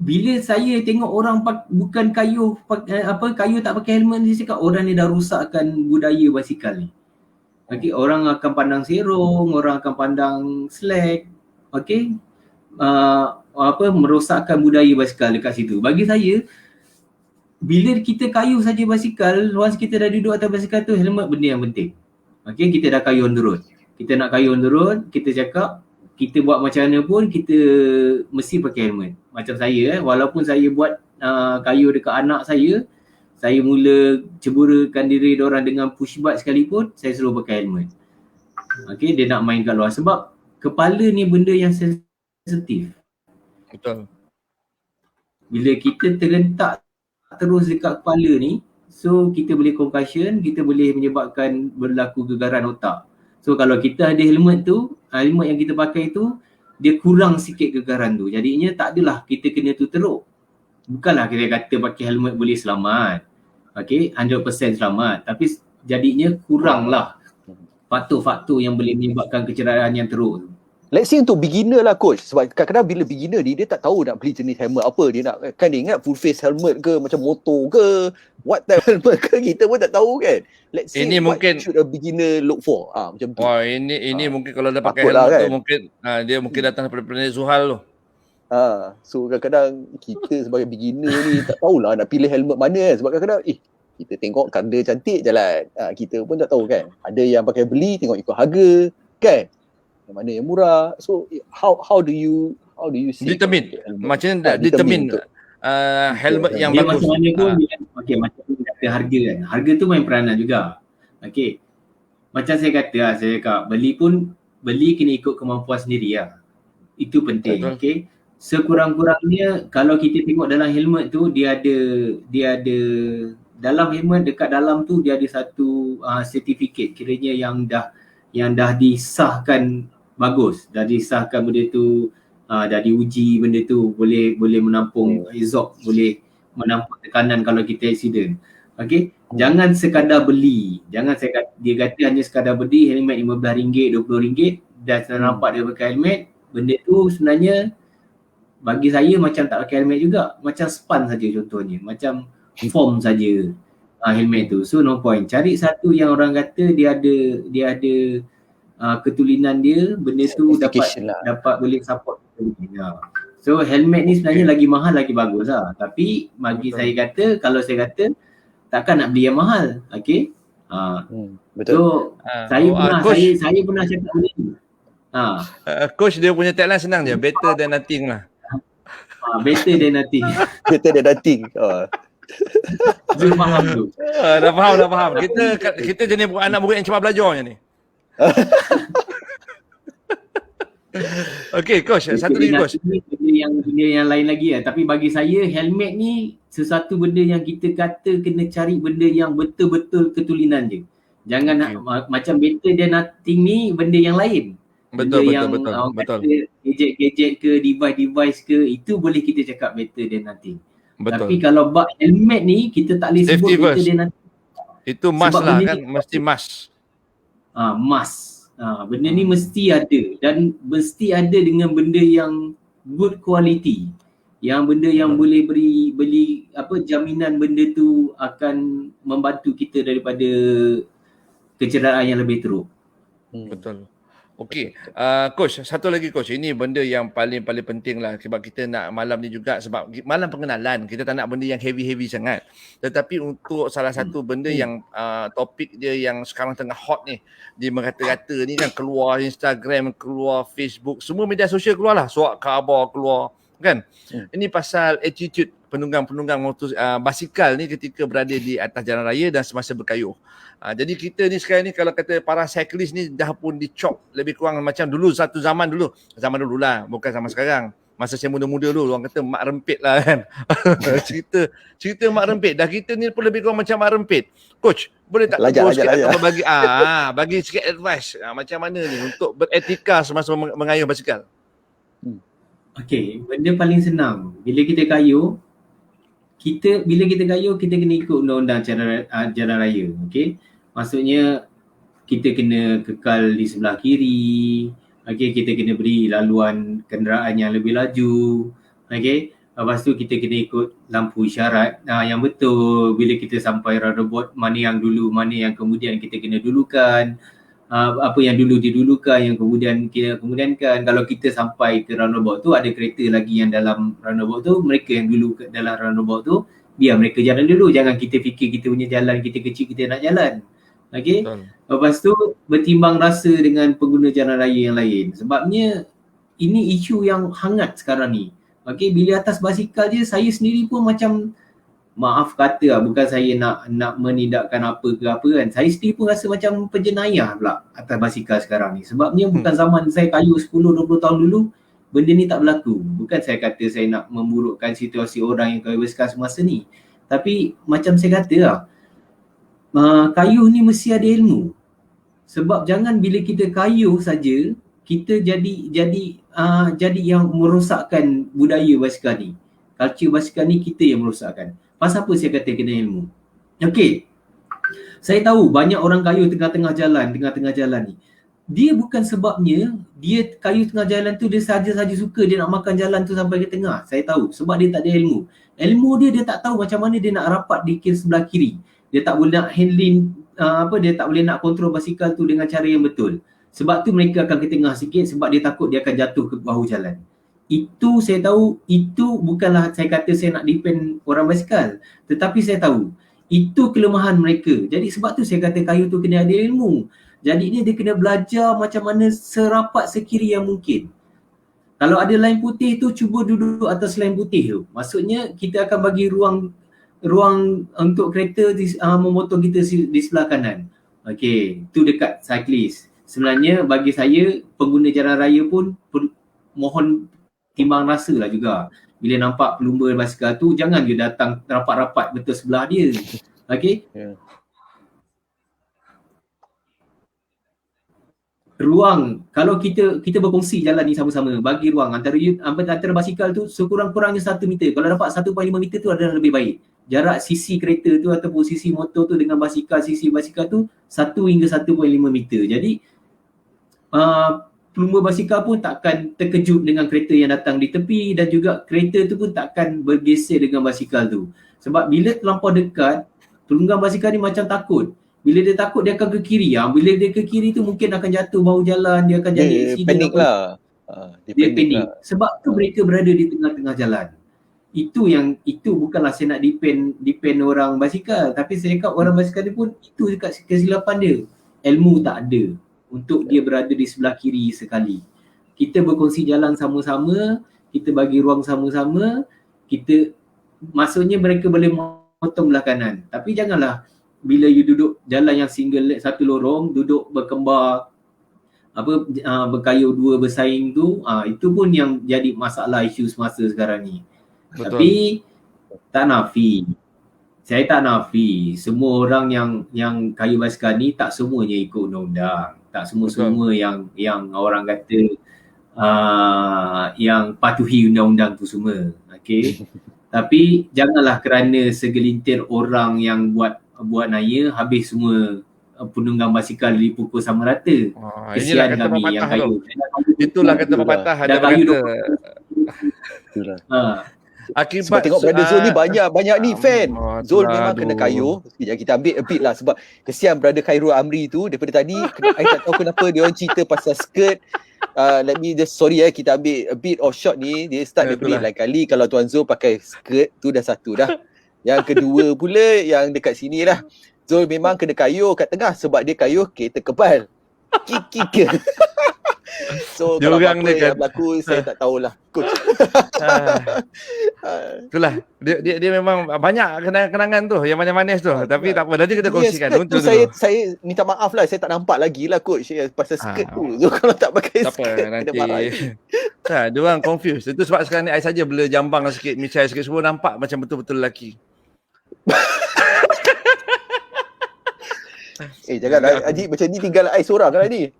bila saya tengok orang bukan kayuh tak pakai helmet, dia cakap orang ni dah rosakkan budaya basikal ni. Okey, orang akan pandang serong, orang akan pandang slack. Okey. Merosakkan budaya basikal dekat situ. Bagi saya, bila kita kayuh saja basikal, once kita dah duduk atas basikal tu, helmet benda yang penting. Okey, kita dah kayuh on the road. Kita nak kayuh on the road, kita cakap kita buat macam mana pun kita mesti pakai helmet. Macam saya walaupun saya buat kayuh dekat anak saya mula ceburakan diri diorang dengan push bike sekalipun, saya suruh pakai helmet. Okey, dia nak main kat luar sebab kepala ni benda yang sensitif. Betul. Bila kita terlentak terus dekat kepala ni, so kita boleh concussion, kita boleh menyebabkan berlaku gegaran otak. So kalau kita ada helmet tu, helmet yang kita pakai tu, dia kurang sikit gegaran tu. Jadinya tak adalah kita kena tu teruk. Bukanlah kita kata pakai helmet boleh selamat. Okay, 100% selamat. Tapi jadinya kuranglah faktor-faktor yang boleh menyebabkan kecederaan yang teruk tu. Let's say untuk beginner lah coach. Sebab kadang-kadang bila beginner ni, dia tak tahu nak beli jenis helmet apa. Dia nak, kan dia ingat full face helmet ke, macam motor ke, what type helmet ke, kita pun tak tahu kan. Let's say ini what mungkin should a beginner look for. Macam tu. Ini mungkin kalau dia pakai helmet lah, kan? tu mungkin dia mungkin datang daripada planet Zuhal tu. So kadang-kadang kita sebagai beginner ni tak tahulah nak pilih helmet mana kan. Sebab kadang-kadang kita tengok color cantik jalan. Kita pun tak tahu kan. Ada yang pakai beli, tengok ikut harga kan. Yang mana yang murah. So how do you see determine macam determine helmet yang dia bagus. Macam mana pun macam tu kata harga kan. Harga tu main peranan juga. Okey. Macam saya cakap beli kena ikut kemampuan sendiri lah. Itu penting. Okey. Sekurang-kurangnya kalau kita tengok dalam helmet tu dia ada dalam helmet dekat dalam tu dia ada satu sertifikat kiranya yang dah disahkan bagus, dah disahkan benda tu, dah diuji benda tu boleh menampung exhaust, boleh menampung tekanan kalau kita accident. Okey, jangan sekadar beli. Dia kata hanya sekadar beli helmet RM15, RM20 dan nampak dia pakai helmet, benda tu sebenarnya bagi saya macam tak pakai helmet juga, macam span saja contohnya, macam form saja helmet tu. So no point. Cari satu yang orang kata dia ada ketulinan dia, benda tu dapat boleh support. So helmet ni sebenarnya lagi mahal lagi bagus lah. Tapi bagi saya kata, kalau saya kata takkan nak beli yang mahal. Okay. Betul. So saya pernah cakap benda ni. Coach dia punya tagline senang je, better than nothing lah. Better than nothing. Better than nothing. Dia faham tu. Dah faham. Kita jenis anak murid yang cepat belajar je ni. Okey, coach, satu lagi coach. Benda yang lain lagi lah. Tapi bagi saya helmet ni sesuatu benda yang kita kata kena cari benda yang betul-betul ketulinan je. Jangan nak macam better than nothing ni benda yang lain. Benda yang betul. Gadget ke device ke itu boleh kita cakap better than nothing. Betul. Tapi kalau bab helmet ni kita tak boleh sebut better than nothing. Itu must sebab lah kan, mesti must. Must. Benda ni mesti ada dan mesti ada dengan benda yang good quality. Yang benda yang boleh beli jaminan benda tu akan membantu kita daripada kecederaan yang lebih teruk. Betul. Okey, coach, satu lagi coach, ini benda yang paling penting lah sebab kita nak malam ni juga, sebab malam pengenalan, kita tak nak benda yang heavy sangat. Tetapi untuk salah satu benda yang topik dia yang sekarang tengah hot ni, di merata-rata ni kan, keluar Instagram, keluar Facebook, semua media sosial keluar lah, surat khabar keluar kan. Ini pasal attitude penunggang basikal ni ketika berada di atas jalan raya dan semasa berkayuh. Jadi kita ni sekarang ni kalau kata para cyclist ni dah pun dicop lebih kurang macam dulu, zaman dulu lah, bukan zaman sekarang. Masa saya muda-muda dulu orang kata mak rempit lah kan. cerita mak rempit. Dah kita ni pun lebih kurang macam mak rempit. Coach, boleh tak tegur sikit atau bagi sikit advice macam mana ni untuk beretika semasa mengayuh basikal? Okey, benda paling senang. Bila kita kayuh kita kena ikut undang-undang jalan raya. Okey. Maksudnya kita kena kekal di sebelah kiri. Okey, kita kena beri laluan kenderaan yang lebih laju. Okey. Lepas tu kita kena ikut lampu isyarat yang betul. Bila kita sampai roundabout, mana yang dulu, mana yang kemudian kita kena dulukan. Apa yang dulu didulukan, yang kemudian kita kemudiankan. Kalau kita sampai ke roundabout tu, ada kereta lagi yang dalam roundabout tu, mereka yang dulu dalam roundabout tu, biar mereka jalan dulu. Jangan kita fikir kita punya jalan, kita kecil, kita nak jalan. Okay. Lepas tu bertimbang rasa dengan pengguna jalan raya yang lain. Sebabnya ini isu yang hangat sekarang ni. Okay, bila atas basikal je, saya sendiri pun macam, maaf kata lah, bukan saya nak menidakkan apa ke apa kan. Saya sendiri pun rasa macam penjenayah pula atas basikal sekarang ni. Sebabnya bukan zaman saya kayuh 10-20 tahun dulu, benda ni tak berlaku. Bukan saya kata saya nak memburukkan situasi orang yang kayuh basikal semasa ni. Tapi macam saya kata lah, kayuh ni mesti ada ilmu. Sebab jangan bila kita kayuh saja, kita jadi yang merosakkan budaya basikal ni. Culture basikal ni kita yang merosakkan. Pasal apa saya kata kena ilmu? Okey. Saya tahu banyak orang kayuh tengah-tengah jalan ni. Dia bukan sebabnya dia kayuh tengah jalan tu dia saja suka dia nak makan jalan tu sampai ke tengah. Saya tahu sebab dia tak ada ilmu. Ilmu dia tak tahu macam mana dia nak rapat di sebelah kiri. Dia tak boleh nak handling dia tak boleh nak kontrol basikal tu dengan cara yang betul. Sebab tu mereka akan ke tengah sikit sebab dia takut dia akan jatuh ke bahu jalan. Itu saya tahu, itu bukanlah saya kata saya nak depend orang basikal. Tetapi saya tahu, itu kelemahan mereka. Jadi sebab tu saya kata kayuh tu kena ada ilmu. Jadi ni dia kena belajar macam mana serapat sekiri yang mungkin. Kalau ada line putih tu, cuba duduk atas line putih tu. Maksudnya kita akan bagi ruang untuk kereta memotong kita di sebelah kanan. Okey, tu dekat cyclist. Sebenarnya bagi saya, pengguna jalan raya pun mohon timbang rasa lah juga. Bila nampak pelumba basikal tu, jangan dia datang rapat-rapat betul sebelah dia. Okey? Ruang, kalau kita berkongsi jalan ni sama-sama, bagi ruang antara basikal tu sekurang-kurangnya 1 meter. Kalau dapat 1.5 meter tu adalah lebih baik. Jarak sisi kereta tu ataupun sisi motor tu dengan sisi basikal tu 1 hingga 1.5 meter. Jadi pelumba basikal pun takkan terkejut dengan kereta yang datang di tepi dan juga kereta tu pun takkan bergeser dengan basikal tu. Sebab bila terlampau dekat, penunggang basikal ni macam takut. Bila dia takut dia akan ke kiri. Bila dia ke kiri tu mungkin akan jatuh bahu jalan, dia akan jadi panik lah. Dia panik. Sebab tu mereka berada di tengah-tengah jalan. Itu bukanlah saya nak depend orang basikal, tapi saya cakap orang basikal ni pun itu dekat kesilapan dia. Ilmu tak ada untuk dia berada di sebelah kiri sekali. Kita berkongsi jalan sama-sama, kita bagi ruang sama-sama, maksudnya mereka boleh potong belah kanan. Tapi janganlah bila you duduk jalan yang single leg satu lorong, duduk berkembar berkayuh dua bersaing tu, itu pun yang jadi masalah isu semasa sekarang ni. Betul. Tapi saya tak nafi semua orang yang kayuh basikal ni tak semuanya ikut undang-undang, tak semua yang orang kata yang patuhi undang-undang tu semua. Okey. Tapi janganlah kerana segelintir orang yang buat naya habis semua penunggang basikal dipukul sama rata. Inilah kata kami yang pepatah tu. kayu. Itulah kata pepatah ada Dah kayu kata. Itulah. Sebab Akibat tengok Brother Zul ni banyak ni fan. Zul itulah, memang kena kayuh. Sekejap kita ambil a bit lah sebab kesian Brother Khairul Amri tu daripada tadi I tak tahu kenapa dia orang cerita pasal skirt. Let me just kita ambil a bit of shot ni. Dia start daripada lain kali kalau Tuan Zul pakai skirt tu dah satu dah. Yang kedua pula yang dekat sini lah. Zul memang kena kayuh kat tengah sebab dia kayuh kereta kebal. Kiki. So dia kalau orang apa ni yang kan berlaku saya tak tahulah. Coach. Itulah dia memang banyak kenangan tu yang manis-manis tu. Tapi tak apa, nanti kita kongsikan tu saya minta maaf lah, saya tak nampak lagi lah coach pasal skirt tu. So kalau tak pakai skirt nanti dia dia orang confused. Itu sebab sekarang ni I saja blur jambang sikit, misai sikit, semua nampak macam betul-betul lelaki. Jangan Haji macam ni tinggal I seorang kan ni.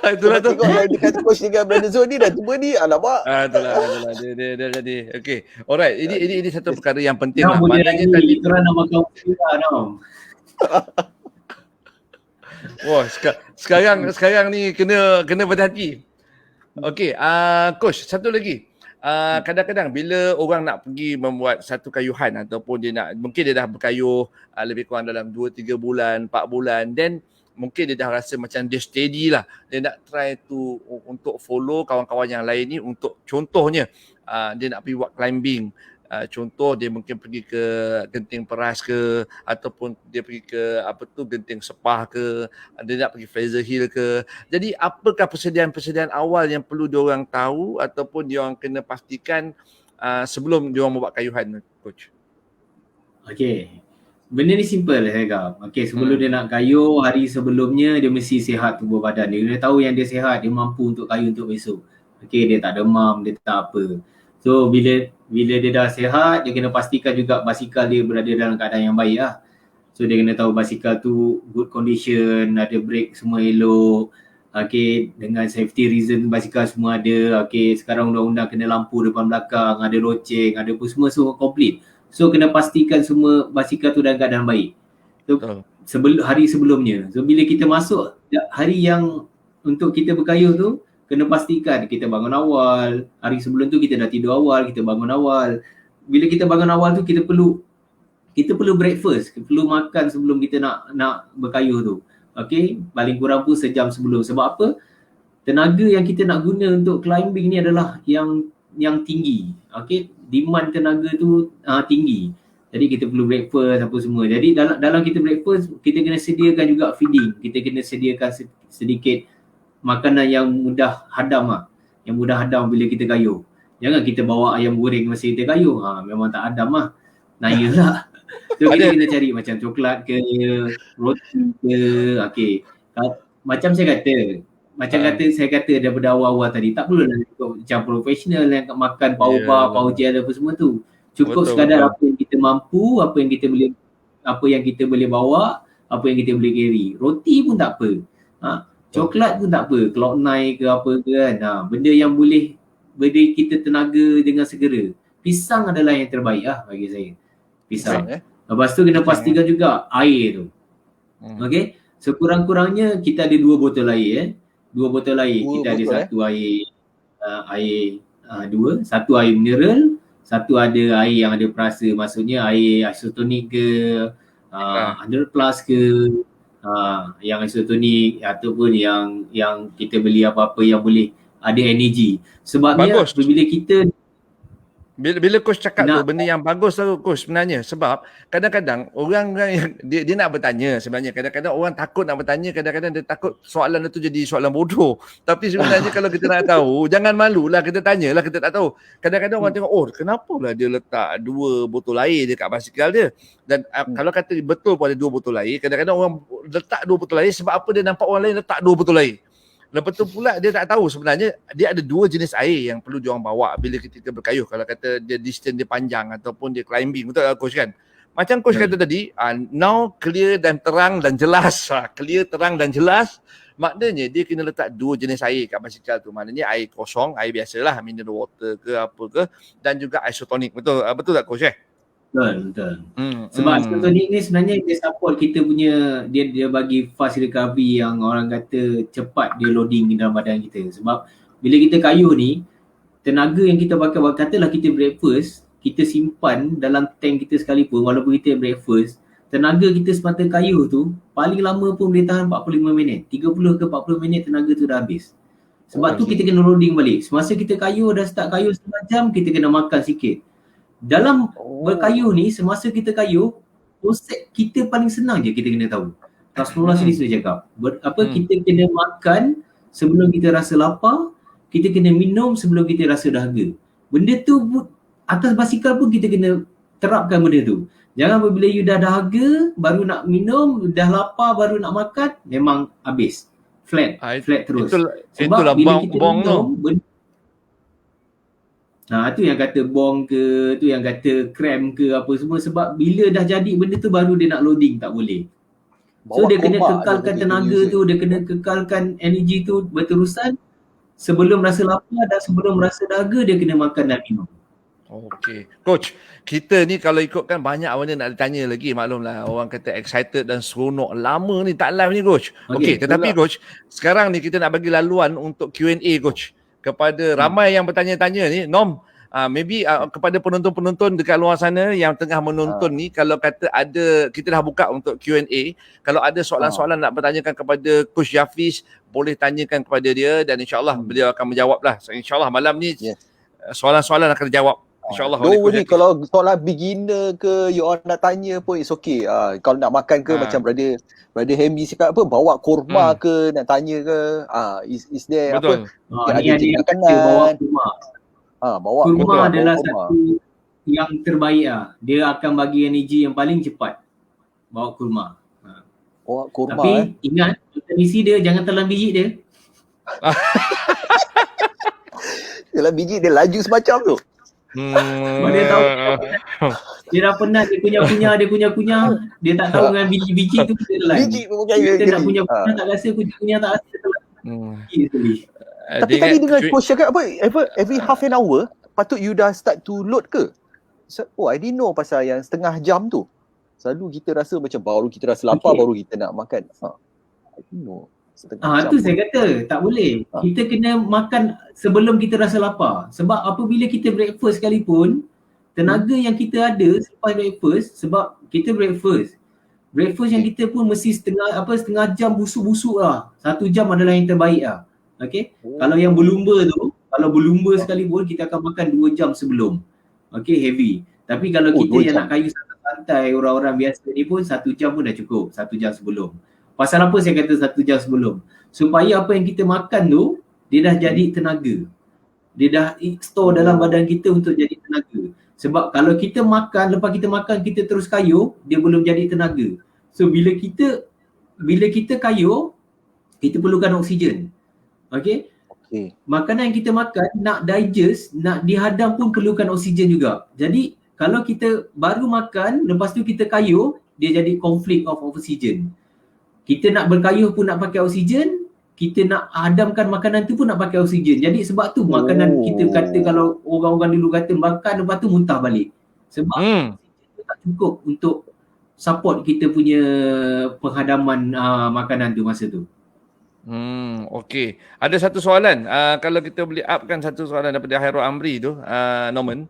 Itulah tu. Tengok yang dekat coach dengan Brother Zul ni dah tua ni, alamak. Itulah dia jadi. Okey. Alright, ini satu perkara yang penting lah. Maknanya tadi kita nak makan pula Nam. Wah, sekarang ni kena berhati. Okey, coach, satu lagi. Kadang-kadang bila orang nak pergi membuat satu kayuhan ataupun mungkin dia dah berkayuh lebih kurang dalam 2-3 bulan, 4 bulan, then mungkin dia dah rasa macam dia steady lah. Dia nak try untuk follow kawan-kawan yang lain ni untuk contohnya dia nak pergi buat climbing. Contoh dia mungkin pergi ke Genting Peras ke ataupun dia pergi ke Genting Sepah ke, dia nak pergi Fraser Hill ke. Jadi apakah persediaan awal yang perlu diorang tahu ataupun diorang kena pastikan sebelum diorang buat kayuhan, coach? Okey. Benda ni simple saya kata. Okey, sebelum dia nak kayuh, hari sebelumnya dia mesti sihat tubuh badan. Dia kena tahu yang dia sihat, dia mampu untuk kayuh untuk besok. Okey, dia tak demam, dia tak apa. So bila dia dah sihat, dia kena pastikan juga basikal dia berada dalam keadaan yang baik lah. So dia kena tahu basikal tu good condition, ada brake semua elok. Okay, dengan safety reason basikal semua ada. Okay, sekarang undang-undang kena lampu depan belakang, ada loceng, ada apa semua complete. So kena pastikan semua basikal tu dalam keadaan baik. So hari sebelumnya. So bila kita masuk hari yang untuk kita berkayuh tu, kena pastikan kita bangun awal. Hari sebelum tu kita dah tidur awal, kita bangun awal. Bila kita bangun awal tu kita perlu breakfast, kita perlu makan sebelum kita nak berkayuh tu. Okey, paling kurang pun sejam sebelum. Sebab apa? Tenaga yang kita nak guna untuk climbing ni adalah yang tinggi. Okey, demand tenaga tu tinggi. Jadi kita perlu breakfast apa semua. Jadi dalam kita breakfast, kita kena sediakan juga feeding. Kita kena sediakan sedikit makanan yang mudah hadam lah. Yang mudah hadam bila kita kayuh. Jangan kita bawa ayam goreng masa kita kayuh. Memang tak hadam lah. Naya lah. So kita kena cari macam coklat ke, roti ke. Okay. Macam saya kata daripada awal-awal tadi, tak perlu lah macam profesional yang makan power bar, power gel apa semua tu. Cukup sekadar apa yang kita mampu, apa yang kita boleh bawa, apa yang kita boleh carry. Roti pun tak apa. Coklat pun tak apa, Cloud9 ke apa ke kan. Benda yang boleh beri kita tenaga dengan segera. Pisang adalah yang terbaik lah bagi saya. Pisang. Lepas tu kena pastikan juga air tu. Okay. Sekurang-kurangnya kita ada 2 botol air. 2 botol air. Kita ada satu air satu air mineral, satu ada air yang ada perasa. Maksudnya air isotonik ke, 100 plus ke, yang isotonik ataupun yang kita beli apa-apa yang boleh ada energy. Sebabnya bila kita bila coach cakap tu benda yang bagus tu coach sebenarnya, sebab kadang-kadang orang yang dia nak bertanya, sebenarnya kadang-kadang orang takut nak bertanya, kadang-kadang dia takut soalan itu jadi soalan bodoh. Tapi sebenarnya kalau kita nak tahu, jangan malulah kita tanyalah, kita tak tahu. Kadang-kadang orang tengok, kenapalah dia letak 2 botol air dekat basikal dia. Dan kalau kata betul pun ada 2 botol air, kadang-kadang orang letak 2 botol air sebab apa? Dia nampak orang lain letak 2 botol air. Lepas tu pula dia tak tahu sebenarnya dia ada 2 jenis air yang perlu diorang bawa bila kita berkayuh. Kalau kata dia distance dia panjang ataupun dia climbing. Betul tak coach kan? Macam coach kata tadi, now clear dan terang dan jelas. Clear, terang dan jelas. Maknanya dia kena letak 2 jenis air kat basikal tu. Maknanya air kosong, air biasalah, mineral water ke apa ke, dan juga isotonic. Betul tak coach Betul. Sebab isotonic ni sebenarnya dia support kita punya, dia bagi fast recovery yang orang kata cepat dia loading di dalam badan kita. Sebab bila kita kayuh ni, tenaga yang kita pakai, katalah kita breakfast, kita simpan dalam tank kita sekalipun walaupun kita breakfast, tenaga kita semata kayuh tu paling lama pun boleh tahan 45 minit. 30 ke 40 minit tenaga tu dah habis. Sebab tu kita kena loading balik. Semasa kita kayuh, dah start kayuh setengah jam, kita kena makan sikit. Dalam berkayuh ni, semasa kita kayuh, konsep kita paling senang je kita kena tahu. Rasulullah sendiri cakap, kita kena makan sebelum kita rasa lapar, kita kena minum sebelum kita rasa dahaga. Benda tu atas basikal pun kita kena terapkan benda tu. Jangan apabila you dah dahaga, baru nak minum, dah lapar, baru nak makan, memang habis. Flat terus. Itulah bong tu. Tu yang kata bong ke, tu yang kata cramp ke apa semua, sebab bila dah jadi benda tu baru dia nak loading, tak boleh. So dia kena kekalkan tenaga tu, dia kena kekalkan energy tu berterusan sebelum rasa lapar dan sebelum rasa dahaga dia kena makan dan minum. Okey. Coach, kita ni kalau ikutkan banyak benda nak ditanya lagi, maklumlah orang kata excited dan seronok. Lama ni tak live ni coach. Okey, tetapi coach, sekarang ni kita nak bagi laluan untuk Q&A coach. Kepada ramai yang bertanya-tanya ni, Nom, maybe kepada penonton-penonton dekat luar sana yang tengah menonton ni, kalau kata ada, kita dah buka untuk Q&A, kalau ada soalan-soalan nak bertanyakan kepada Coach Jafiz, boleh tanyakan kepada dia dan insyaAllah beliau akan menjawab lah. So, InsyaAllah malam ni soalan-soalan akan dijawab. InsyaAllah. Don't worry, kalau soalan beginner ke, you all nak tanya pun it's okay. Kalau nak makan ke, macam brother Hemi cakap apa, bawa kurma ke, nak tanya ke, is there betul. Apa ada jenis makanan, bawa kurma. Bawa kurma adalah satu yang terbaik dia akan bagi energy yang paling cepat. Bawa kurma. Bawa kurma. Tapi ingat, isi dia jangan telan biji dia. Telan biji dia laju semacam tu. Dia tahu dia dah penat, dia kunyah, dia tak tahu dengan biji-biji tu kita telan. Biji pun pakai kita nak kunyah tak rasa, kunyah tak rasa telan. Tapi tadi dengan coach cakap apa, every half an hour patut you dah start to load ke? I didn't know pasal yang setengah jam tu. Selalu kita rasa macam baru kita rasa lapar, baru kita nak makan. I didn't know. Tu saya kata tak boleh. Kita kena makan sebelum kita rasa lapar. Sebab apabila kita breakfast sekalipun, tenaga yang kita ada selepas breakfast, sebab kita breakfast yang kita pun mesti setengah jam busuk-busuk lah. 1 jam adalah yang terbaik lah. Okay. Kalau yang berlumba tu, sekalipun kita akan makan 2 jam sebelum. Okay, heavy. Tapi kalau kita yang nak kayu santai, orang-orang biasa ni pun 1 jam pun dah cukup. 1 jam sebelum. Pasal apa saya kata 1 jam sebelum? Supaya apa yang kita makan tu, dia dah jadi tenaga. Dia dah store dalam badan kita untuk jadi tenaga. Sebab kalau kita makan, lepas kita makan kita terus kayuh, dia belum jadi tenaga. So bila kita kayuh, kita perlukan oksigen. Okay? Makanan yang kita makan, nak digest, nak dihadam pun perlukan oksigen juga. Jadi kalau kita baru makan, lepas tu kita kayuh, dia jadi conflict of oxygen. Kita nak berkayuh pun nak pakai oksigen, kita nak hadamkan makanan tu pun nak pakai oksigen. Jadi sebab tu makanan kita kata, kalau orang-orang dulu kata makan lepas tu muntah balik. Sebab oksigen tu tak cukup untuk support kita punya penghadaman makanan tu masa tu. Okey. Ada satu soalan. Kalau kita boleh upkan satu soalan daripada Hairul Amri tu, Norman.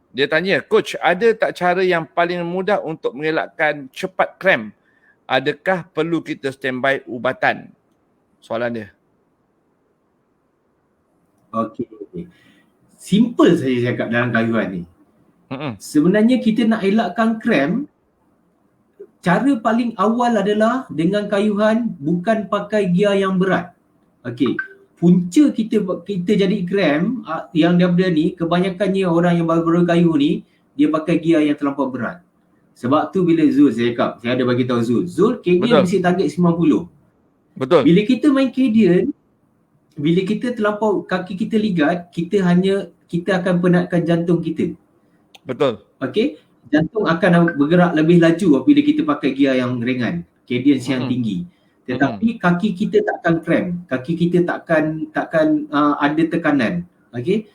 Dia tanya, Coach, ada tak cara yang paling mudah untuk mengelakkan cepat cramp? Adakah perlu kita standby ubatan? Soalan dia. Okey. Simple saja cakap dalam kayuhan ni. Sebenarnya kita nak elakkan cramp, cara paling awal adalah dengan kayuhan bukan pakai gear yang berat. Okey. Punca kita jadi cramp yang daripada ni, kebanyakannya orang yang baru-baru kayuh ni, dia pakai gear yang terlampau berat. Sebab tu bila Zul saya cakap, saya ada bagi tahu Zul KDN mesti target 90. Betul. Bila kita main KDN, bila kita terlampau kaki kita ligat, kita akan penatkan jantung kita. Betul. Okey, jantung akan bergerak lebih laju apabila kita pakai gear yang ringan, cadence yang tinggi. Tetapi kaki kita takkan cramp, kaki kita takkan ada tekanan. Okey,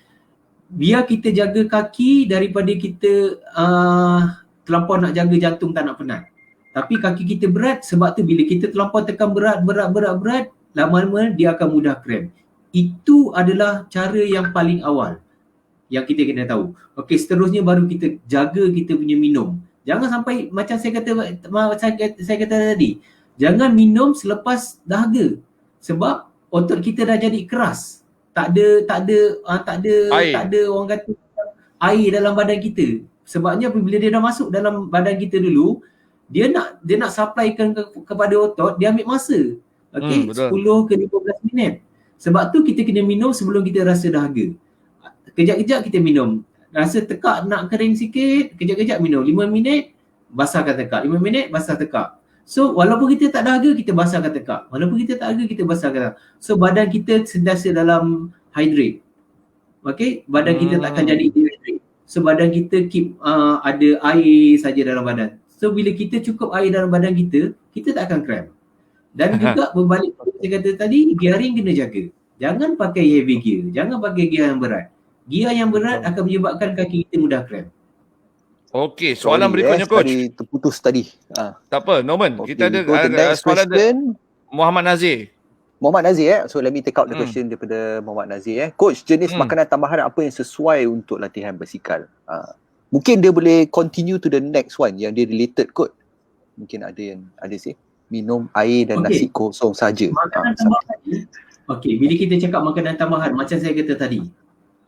biar kita jaga kaki daripada kita terlampau nak jaga jantung tak nak penat. Tapi kaki kita berat, sebab tu bila kita terlampau tekan berat, lama-lama dia akan mudah cramp. Itu adalah cara yang paling awal yang kita kena tahu. Okey, seterusnya baru kita jaga kita punya minum. Jangan sampai macam saya kata tadi, jangan minum selepas dahaga. Sebab otot kita dah jadi keras. Tak ada orang kata air dalam badan kita. Sebabnya bila dia dah masuk dalam badan kita dulu, dia nak supplykan kepada otot, dia ambil masa. Okey, 10 ke 15 minit. Sebab tu kita kena minum sebelum kita rasa dahaga. Kejap-kejap kita minum. Rasa tekak nak kering sikit, kejap-kejap minum. 5 minit, basahkan tekak. 5 minit, basah tekak. So, walaupun kita tak dahaga, kita basahkan tekak. Walaupun kita tak dahaga, kita basahkan tekak. So, badan kita sentiasa dalam hydrate. Okay? Badan kita takkan jadi dehydrate. So, badan kita keep ada air saja dalam badan. So, bila kita cukup air dalam badan kita tak akan cramp. Dan juga berbalik saya kata tadi, gearing kena jaga. Jangan pakai heavy gear. Jangan pakai gear yang berat. Gear yang berat akan menyebabkan kaki kita mudah cramp. Okey, soalan berikutnya coach. Tadi terputus tadi. Tak apa, Norman. Okay, kita ada soalan question. Muhammad Nazir. Muhammad Nazir So let me take out the question daripada Muhammad Nazir Coach, jenis makanan tambahan apa yang sesuai untuk latihan basikal? Mungkin dia boleh continue to the next one yang dia related kot. Mungkin ada sih. Minum air dan nasi kosong saja. Makanan tambahan ni. Okey, bila kita cakap makanan tambahan, macam saya kata tadi.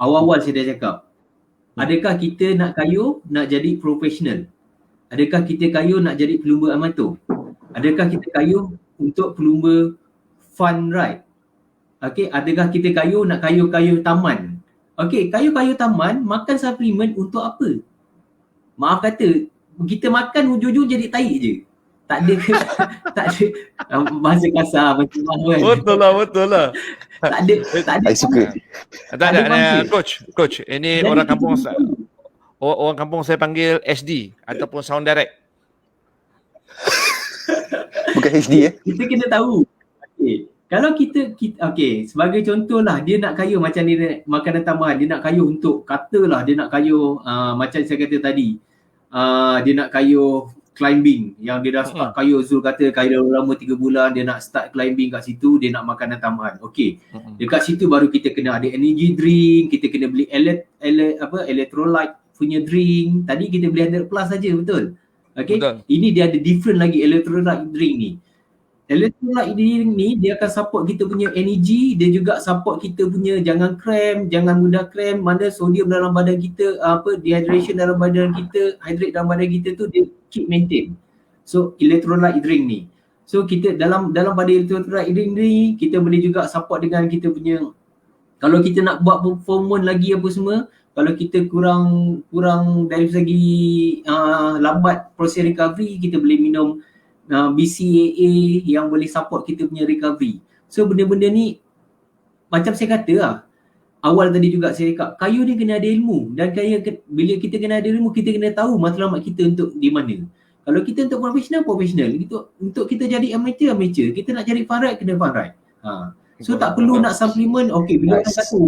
Awal-awal saya dah cakap. Adakah kita nak kayuh, nak jadi profesional? Adakah kita kayuh nak jadi pelumba amatur? Adakah kita kayuh untuk pelumba fun ride? Okey, adakah kita kayuh nak kayuh taman? Okey, kayuh taman, makan suplemen untuk apa? Maaf kata, kita makan ujung-ujung jadi tahi je. Tak ada bahasa kasar macam mana kan. Betul lah. Tak ada. I suka. Tak ada coach. Ini orang kampung saya panggil SD ataupun sound direct. Bukan HD Kita kena tahu. Okey. Kalau kita okey, sebagai contohlah dia nak kayuh macam ni makanan tambahan, dia nak kayuh untuk katalah dia nak kayuh macam saya kata tadi. Dia nak kayuh climbing yang dia dah start kayuh, Zul kata kayuh lama 3 bulan, dia nak start climbing kat situ, dia nak makanan tambahan. Okey. Dekat situ baru kita kena ada energy drink, kita kena beli electrolyte punya drink. Tadi kita beli 100 plus saja, betul? Okey. Ini dia ada different lagi electrolyte drink ni. Electrolyte drink ni dia akan support kita punya energy, dia juga support kita punya jangan cramp, jangan mudah cramp, mana sodium dalam badan kita, dehydration dalam badan kita, hydrate dalam badan kita tu dia keep maintain. So electrolyte drink ni. So kita dalam pada electrolyte drink ni kita boleh juga support dengan kita punya, kalau kita nak buat performance lagi apa semua, kalau kita kurang dari segi lambat proses recovery, kita boleh minum BCAA yang boleh support kita punya recovery. So benda-benda ni macam saya kata lah, awal tadi juga saya cakap, kayuh ni kena ada ilmu. Dan bila kita kena ada ilmu, kita kena tahu matlamat kita untuk di mana. Kalau kita untuk profesional, untuk kita jadi amateur, kita nak jadi fun ride, kena fun ride. So tak perlu nak suplemen. Okey, bila orang kata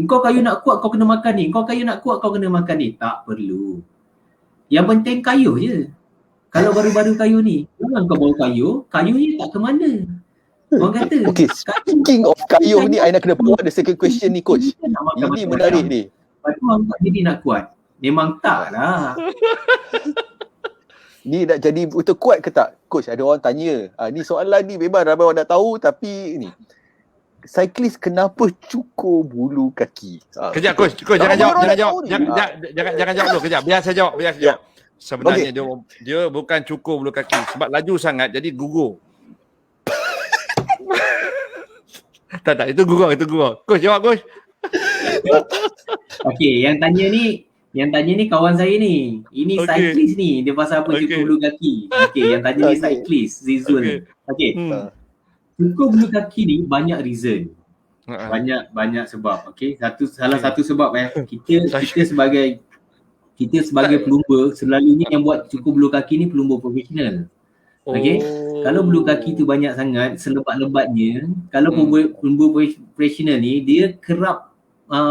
kau kayuh nak kuat, kau kena makan ni. Kau kayuh nak kuat, kau kena makan ni. Tak perlu. Yang penting kayuh je. Kalau baru-baru kayuh ni, jangan kau bawa kayuh ni tak ke mana. Orang kata. Okay, speaking of kayuh ni, I nak kena bawa the second question ni coach. Ini menarik ni. Lepas tu orang jadi nak kuat. Memang tak lah. Ni nak jadi betul kuat ke tak? Coach, ada orang tanya. Ni soalan ni memang ramai orang nak tahu, tapi ni. Cyclist kenapa cukur bulu kaki? Kejap coach, jangan jawab. Jangan jawab dulu kejap. Biar saya jawab. Sebenarnya dia bukan cukur bulu kaki sebab laju sangat jadi gugur. tak itu gugur. Coach jawab coach. Okey, yang tanya ni kawan saya ni. Ini cyclist ni, dia pasal apa cukur bulu kaki. Okey, yang tanya ni cyclist Zizul. Okey. cukur bulu kaki ni banyak reason. Banyak sebab. Okey, salah satu sebab kita sebagai plumber selalunya yang buat cukur bulu kaki ni plumber profesional. Okey. Kalau bulu kaki tu banyak sangat, selebat-lebatnya, kalau plumber profesional ni dia kerap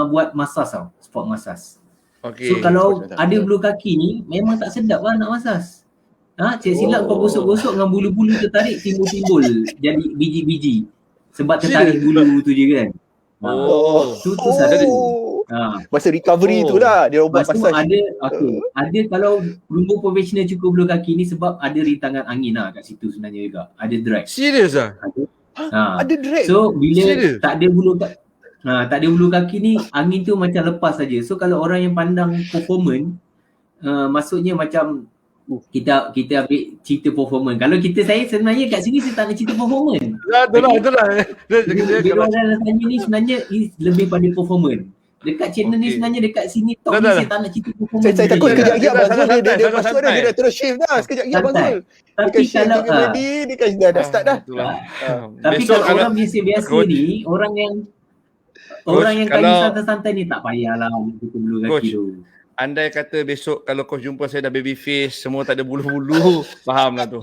buat masas tau, spot masas. Okey. So kalau ada bulu kaki ni memang tak sedap lah nak masas. Cik silap kau gosok-gosok dengan bulu-bulu tertarik timbul-timbul jadi biji-biji. Sebab tertarik bulu tu je kan. Tu satu. Masa recovery tu lah dia ubat masaj. Ada kalau plumber profesional cukur bulu kaki ni sebab ada rintangan angin lah kat situ sebenarnya juga. Ada drag. Serius ah? Ada drag. So bila tak ada bulu kaki ni, angin tu macam lepas saja. So kalau orang yang pandang performance, maksudnya macam kita ambil cerita performance. Kalau saya sebenarnya kat sini saya tak nak cerita performance. Itulah. Bila orang tanya ni sebenarnya lebih pada performance. Dekat channel ni sebenarnya dekat sini talk ni saya tak nak cerita performance. Saya takut sekejap lagi Abang Zul dia masuk dia dah terus shift dah. Sekejap lagi Abang Zul. Tapi kalau dia kan dah start dah. Tapi kalau orang biasa-biasa ni, orang yang kali santai-santai ni tak payahlah cukur bulu kaki tu. Andai kata besok kalau coach jumpa saya dah baby face, semua tak ada bulu-bulu, fahamlah tu.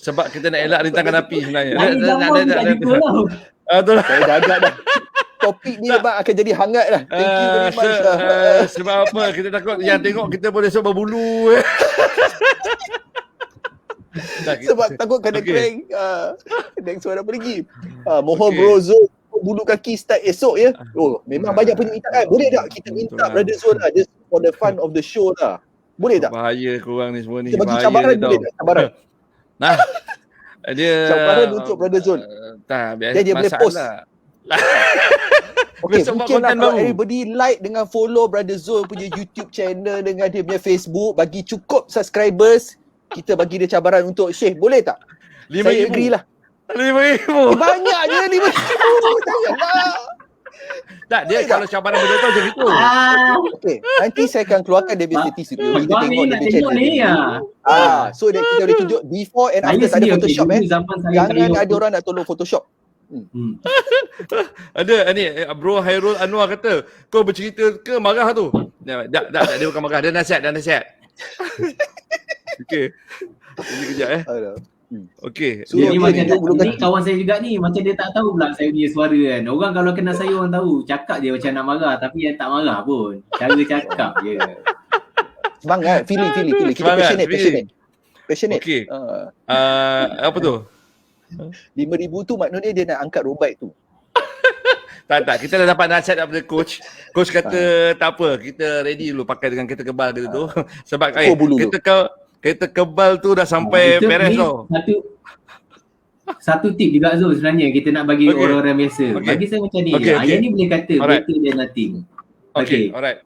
Sebab kita nak elak rintangan api sebenarnya. Saya dah agak dah. Topik ni memang akan jadi hangat lah. Thank you very much. Sebab apa? Kita takut yang tengok kita boleh esok berbulu. Sebab takut kena crank. Next one apa lagi? Mohon Bro Zul bulu kaki start esok ya. Memang banyak permintaan. Boleh tak kita minta Brother Zul lah just for the fun of the show lah. Boleh tak? Bahaya korang ni semua ni. Kita bagi cabaran boleh tak? Cabaran. Nah. Dia cabaran untuk Brother Zul. Dia boleh post. Okay, mungkin lah kalau everybody like dengan follow Brother Zul punya YouTube channel dengan dia punya Facebook, bagi cukup subscribers, kita bagi dia cabaran untuk shave. Boleh tak? 5,000. Saya agree lah. 5,000. Banyak je 5,000. Janganlah. Tak, dia kalau cabaran betul-betul macam itu. Okay, nanti saya akan keluarkan dia punya statistik. Kita tengok dia punya channel ni. So kita boleh tunjuk before and after. Tak ada Photoshop Jangan ada orang nak tolong Photoshop. Ada ni Bro Hairul Anwar kata kau bercerita ke marah tu. Tak dia bukan marah, dia nasihat. Okey. Ini kejap Okey. So, dia macam ni kawan saya juga ni, macam dia tak tahu pula saya punya suara kan. Orang kalau kenal saya orang tahu, cakap dia macam nak marah tapi yang tak marah pun. Cara cakap je. Semangat, feeling. Kita passionate. Okey. Apa tu? 5,000 tu maknanya dia nak angkat road bike tu. Tak, kita dah dapat nasihat daripada coach. Coach kata tak apa, kita ready dulu pakai dengan kereta kebal kita tu. Sebab kereta kebal tu dah sampai beres tau. Satu tip juga Zul sebenarnya kita nak bagi orang-orang biasa. Bagi saya macam ni. Yang ni boleh kata better than nothing. Okay, alright.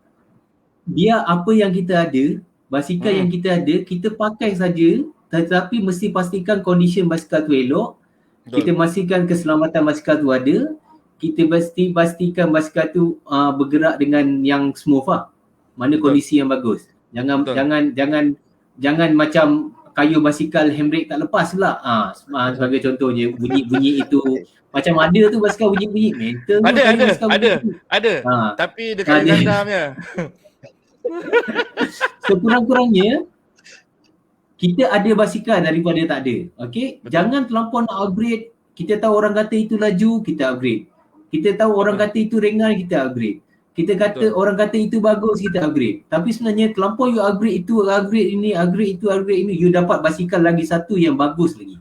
Biar apa yang kita ada, basikal yang kita ada, kita pakai saja. Tetapi mesti pastikan condition basikal tu elok. Kita pastikan keselamatan basikal tu ada. Kita pastikan basikal tu bergerak dengan yang smooth lah. Mana kondisi yang bagus. Jangan macam kayu basikal handbrake tak lepas pula. Sebagai contohnya bunyi itu macam ada tu basikal bunyi mental. Ada. Tapi dekat gandamnya. Sekurang-kurangnya kita ada basikal daripada tak ada. Okey? Jangan terlampau nak upgrade. Kita tahu orang kata itu laju, kita upgrade. Kita tahu orang kata itu ringan, kita upgrade. Kita kata orang kata itu bagus, kita upgrade. Tapi sebenarnya terlampau you upgrade itu, upgrade ini, upgrade itu, upgrade ini, you dapat basikal lagi satu yang bagus lagi.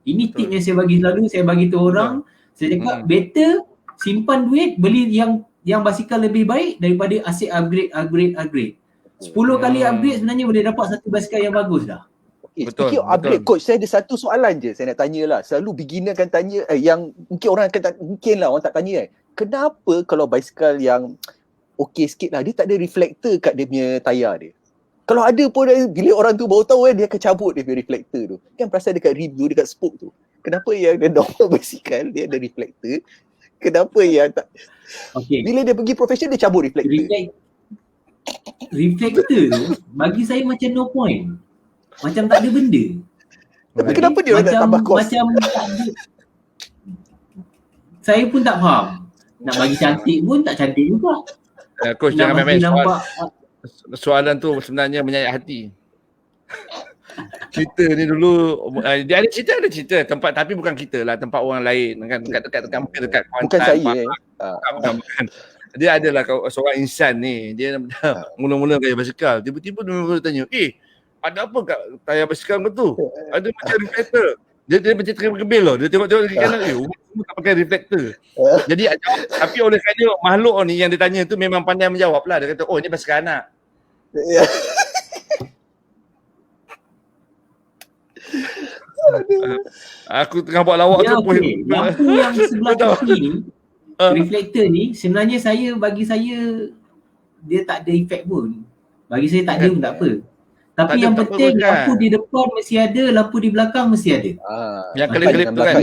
Ini tip yang saya bagi selalu, saya bagi tu orang. Saya cakap better simpan duit, beli yang basikal lebih baik daripada asyik upgrade. 10 kali upgrade sebenarnya boleh dapat satu basikal yang bagus dah. Speaking of upgrade, coach, saya ada satu soalan je saya nak tanya lah. Selalu beginner akan tanya, yang mungkin orang orang tak tanya kenapa kalau basikal yang okey sikit lah, dia tak ada reflector kat dia punya tayar dia. Kalau ada pun, bila orang tu baru tahu dia akan cabut dia punya reflector tu. Kan perasan dekat rim tu, dekat spoke tu. Kenapa yang dia normal basikal, dia ada reflector. Kenapa yang tak, bila dia pergi professional, dia cabut reflector. Reflector tu bagi saya macam no point. Macam tak ada benda. Tapi kenapa dia nak tambah kos? saya pun tak faham. Nak bagi cantik pun tak cantik juga. Coach Nak jangan bagi main-main nampak soalan tu sebenarnya menyayat hati. Cerita ni dulu dia ada cerita tempat, tapi bukan kita lah, tempat orang lain kan, dekat mungkin dekat Kuantan. Bukan saya bukan. Dia adalah seorang insan ni, dia mula-mula gaya basikal, tiba-tiba dia mula tanya, ada apa kat tayar basikal kau tu? Ada macam reflektor. Dia macam terkebil tau. Dia tengok-tengok kiri kanan, semua tak pakai reflektor. Jadi tapi oleh kerana makhluk ni yang dia tanya tu memang pandai menjawab lah. Dia kata, oh ni basikal anak. Aku tengah buat lawak tu pun. Lampu yang sebelah kiri ni, reflektor ni, sebenarnya bagi saya dia tak ada efek pun. Bagi saya tak ada pun tak apa. Tapi yang penting lampu di depan mesti ada, lampu di belakang mesti ada. Yang kelip-kelip tu kan.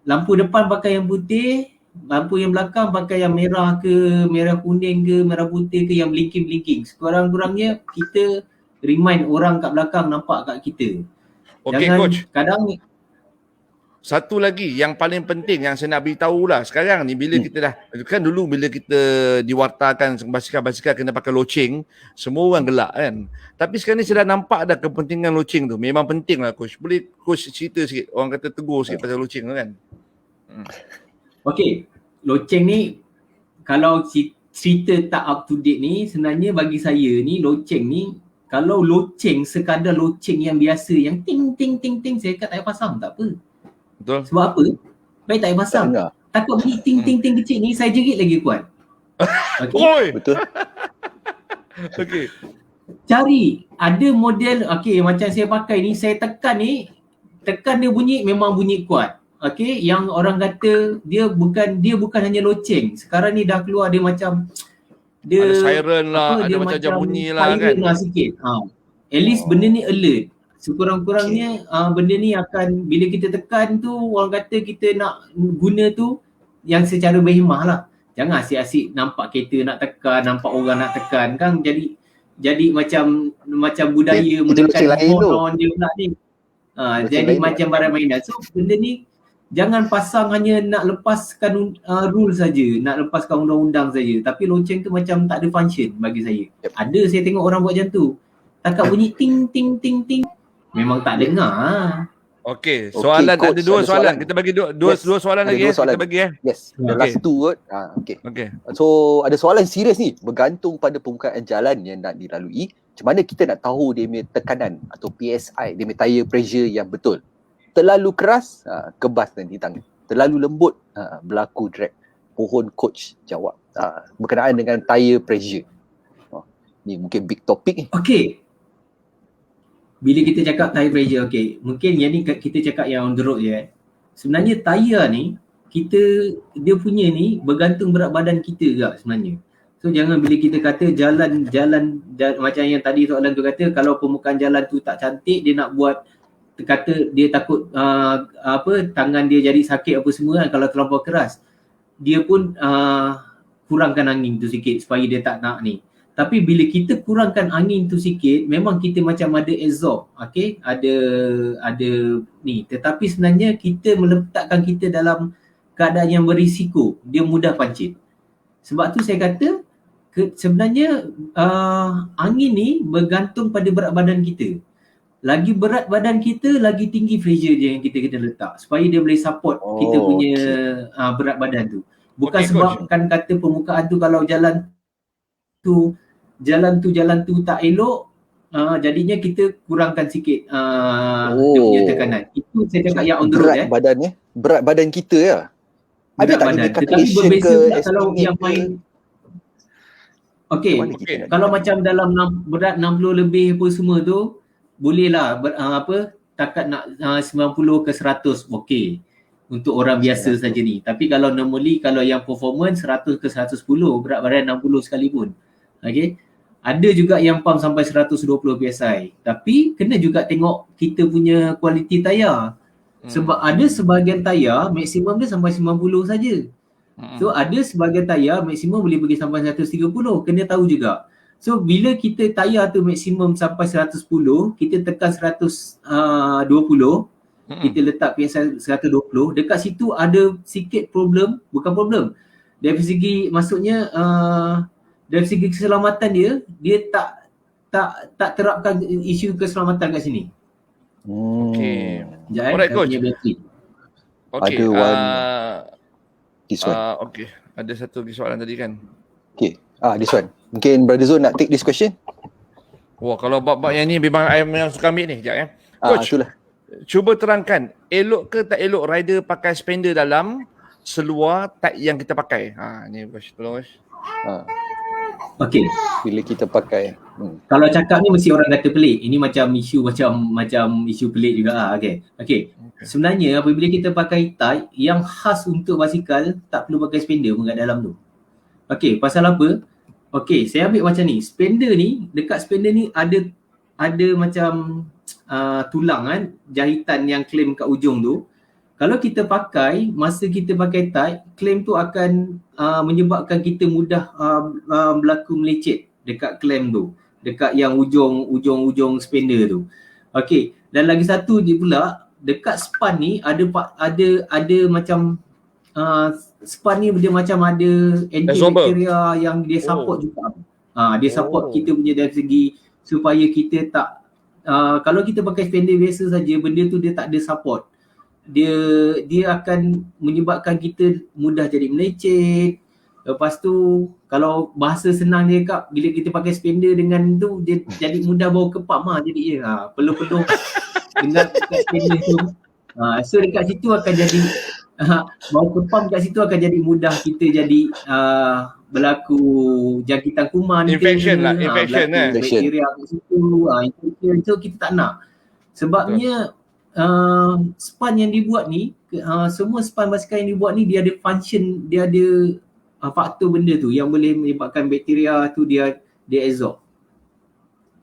Lampu depan pakai yang putih, lampu yang belakang pakai yang merah ke, merah kuning ke, merah putih ke, yang blinking-blinking. Sekurang-kurangnya kita remind orang kat belakang nampak kat kita. Okey coach. Kadang satu lagi yang paling penting yang saya nak beritahu lah sekarang ni, bila kita dah, kan dulu bila kita diwartakan basikal-basikal kena pakai loceng, semua orang gelak kan. Tapi sekarang ni saya dah nampak dah kepentingan loceng tu. Memang penting lah coach. Boleh coach cerita sikit, orang kata tegur sikit pasal loceng tu kan. Okey, loceng ni kalau cerita tak up to date ni, sebenarnya bagi saya ni loceng ni, kalau loceng sekadar loceng yang biasa yang ting ting ting ting, saya kata tak payah pasang, tak apa. Betul. Sebab apa? Baik tak payah pasang. Takut bunyi ting ting ting kecil ni saya jerit lagi kuat. Okey. Betul. Okey. Cari ada model macam saya pakai ni, saya tekan dia bunyi memang bunyi kuat. Okey, yang orang kata dia bukan hanya loceng. Sekarang ni dah keluar dia macam dia ada siren lah, ada macam bunyi lah kan. Lah sikit. At least benda ni alert. Sekurang-kurangnya benda ni akan, bila kita tekan tu, orang kata kita nak guna tu yang secara berhemah lah. Jangan asyik-asyik nampak kereta nak tekan, nampak orang nak tekan kan, jadi macam budaya menekan horn dia pula ni. Jadi macam barang mainan. So benda ni jangan pasang hanya nak lepaskan rule saja, nak lepaskan undang-undang saja. Tapi lonceng tu macam tak ada function bagi saya. Ada saya tengok orang buat macam tu. Takat bunyi ting ting ting ting, memang tak dengar. Okey, soalan coach, ada dua soalan. Kita bagi dua soalan lagi kita bagi Yes, the last two word. Okey. So ada soalan serius ni, bergantung pada pembukaan jalan yang nak dilalui. Macam mana kita nak tahu dia punya tekanan atau PSI, dia punya tire pressure yang betul. Terlalu keras, kebas nanti tangan. Terlalu lembut, berlaku drag. Pohon coach jawab. Berkenaan dengan tire pressure. Ni mungkin big topic ni. Okey. Bila kita cakap tire pressure, mungkin yang ni kita cakap yang on the road je. Sebenarnya tire ni, dia punya ni bergantung berat badan kita juga sebenarnya. So jangan bila kita kata jalan macam yang tadi soalan tu kata, kalau permukaan jalan tu tak cantik, dia nak buat, kata dia takut tangan dia jadi sakit apa semua kan kalau terlampau keras. Dia pun kurangkan angin tu sikit supaya dia tak nak ni. Tapi bila kita kurangkan angin tu sikit, memang kita macam ada absorb, ada ni. Tetapi sebenarnya kita meletakkan kita dalam keadaan yang berisiko, dia mudah pancit. Sebab tu saya kata sebenarnya angin ni bergantung pada berat badan kita. Lagi berat badan kita, lagi tinggi pressure dia yang kita kena letak supaya dia boleh support kita punya berat badan tu. Bukan sebabkan kata permukaan tu kalau jalan tu tak elok, jadinya kita kurangkan sikit dia punya tekanan. Itu saya cakap yang on the road. Berat badan kita ya. Ada tak ada calculation ke kalau yang main kalau macam dalam berat 60 lebih apa semua tu, bolehlah takat nak 90 ke 100 untuk orang biasa saja ni. Tapi kalau normally, kalau yang performance 100 ke 110, berat badan 60 sekalipun. Ada juga yang pump sampai 120 PSI. Tapi kena juga tengok kita punya kualiti tayar. Sebab ada sebahagian tayar maksimum dia sampai 90 saja. So ada sebahagian tayar maksimum boleh pergi sampai 130. Kena tahu juga. So bila kita tayar tu maksimum sampai 110, kita tekan 120, kita letak PSI 120, dekat situ ada sikit problem, bukan problem. Dari segi maksudnya dari segi keselamatan dia tak terapkan isu keselamatan kat sini. Okey. Sekejap Alright, saya coach. punya bateri. Okey. Ada one this one. Okey. Ada satu lagi soalan tadi kan. Okay. This one. Mungkin Brother Zul nak take this question? Wah, kalau bab-bab yang ni memang I yang suka ambil ni. Sekejap Coach, Itulah. cuba terangkan, elok ke tak elok rider pakai spender dalam seluar type yang kita pakai? Ni coach, tolong coach. Okey. Bila kita pakai. Kalau cakap ni mesti orang kata pelik. Ini macam isu isu pelik juga lah. Okey. Sebenarnya apabila kita pakai tie yang khas untuk basikal, tak perlu pakai spender pun kat dalam tu. Okey, pasal apa? Okey, saya ambil macam ni. Spender ni, dekat spender ni ada macam tulang kan, jahitan yang klem kat ujung tu. Kalau kita pakai, masa kita pakai tie, klem tu akan menyebabkan kita mudah berlaku melecet dekat klem tu, dekat yang ujung spender tu. Okey, dan lagi satu je pula, dekat span ni ada macam span ni dia macam ada antibacteria yang dia support juga. Dia support kita punya dari segi supaya kita tak kalau kita pakai spender biasa saja, benda tu dia tak ada support. Dia akan menyebabkan kita mudah jadi melecet. Lepas tu kalau bahasa senang dia cakap, bila kita pakai spender dengan tu dia jadi mudah bau kepam jadi peluh-peluh dengan spender tu. So dekat situ akan jadi bau kepam kat situ akan jadi mudah kita jadi berlaku jangkitan kuman, infection bakteria kat situ, infection. So kita tak nak. Sebabnya span yang dibuat ni, semua span basikal yang dibuat ni dia ada function, dia ada faktor benda tu yang boleh menyebabkan bakteria tu dia absorb.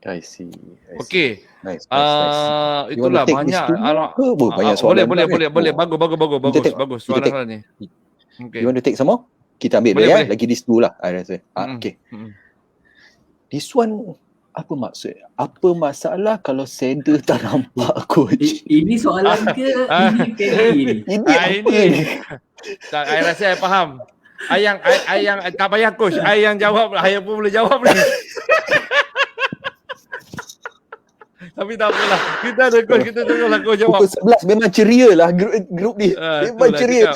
I see. Okey. Nice. Itulah banyak banyak soalan. Boleh. Bagus soalan ni. You want to take some more? Kita ambil boleh. Lagi these two lah. I rasa. Okay. This one apa maksud? Apa masalah kalau saddle tak nampak coach? Ini soalan ke ini peri ni? Ini apa ni? Tak, I rasa I faham. Ayang tak payah coach. Ayang jawab, ayang pun boleh jawab ni. Tapi tak apalah. Kita ada coach, kita tengoklah coach jawab. Pukul 11 memang ceria lah grup ni. Memang ceria.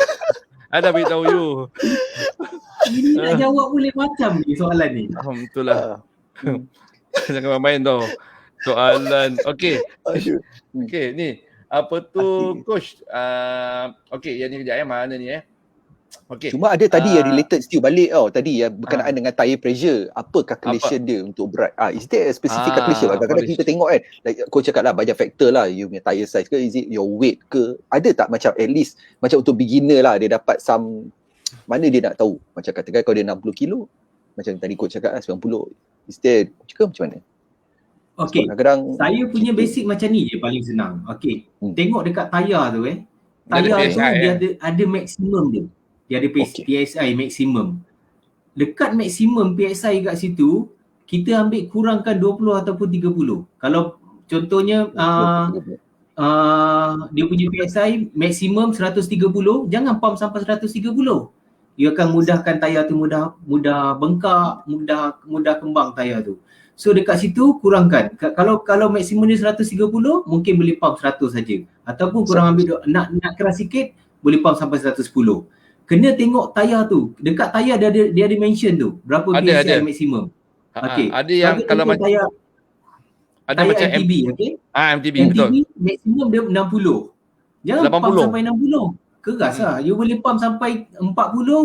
Ada beritahu you. Ini nak jawab boleh macam ni soalan ni. Betul lah. Jangan main tau. Soalan. Okey. Okey, ni. Apa tu coach? Okey, yang ni kejap mana ni Okey. Cuma ada tadi yang related still balik tadi yang berkenaan dengan tire pressure. Apa calculation dia untuk berat? Is there a specific calculation? Kadang-kadang kita tengok kan, like coach cakap lah banyak factor lah, you punya tire size ke, is it your weight ke? Ada tak macam at least macam untuk beginner lah dia dapat some, mana dia nak tahu? Macam katakan kalau dia 60 kilo, macam tadi coach cakap 90. Is there ke macam mana? Okey. Saya punya basic macam ni je paling senang. Okey. Tengok dekat tayar tu tayar tu dia ada maksimum dia. Dia ada PSI maksimum. Dekat maksimum PSI kat situ, kita ambil kurangkan 20 ataupun 30. Kalau contohnya dia punya PSI maksimum 130, jangan pump sampai 130. Dia akan mudahkan tayar tu mudah bengkak, mudah kembang tayar tu. So dekat situ kurangkan. Kalau maksimum dia 130, mungkin boleh pump 100 saja. Ataupun kurang ambil nak keras sikit, boleh pump sampai 110. Kena tengok tayar tu. Dekat tayar dia ada mention tu. Berapa PSI maksimum. Okey. Ada yang kalau macam tayar macam MTB, okey? MTB betul. MTB maksimum dia 60. Jangan 80. pump sampai 60. Keras lah. You boleh pump sampai 40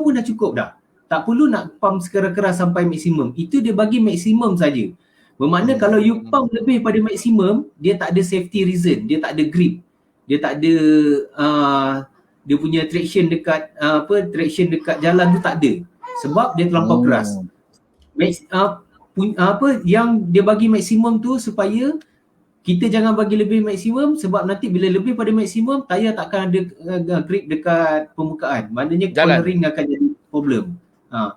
pun dah cukup dah. Tak perlu nak pump keras-keras sampai maksimum. Itu dia bagi maksimum saja. Bermakna kalau you pump lebih pada maksimum, dia tak ada safety reason. Dia tak ada grip. Dia tak ada dia punya traction dekat jalan tu tak ada. Sebab dia terlampau keras. Yang dia bagi maksimum tu supaya kita jangan bagi lebih maksimum, sebab nanti bila lebih pada maksimum, tayar takkan ada grip dekat permukaan. Maknanya cornering akan jadi problem.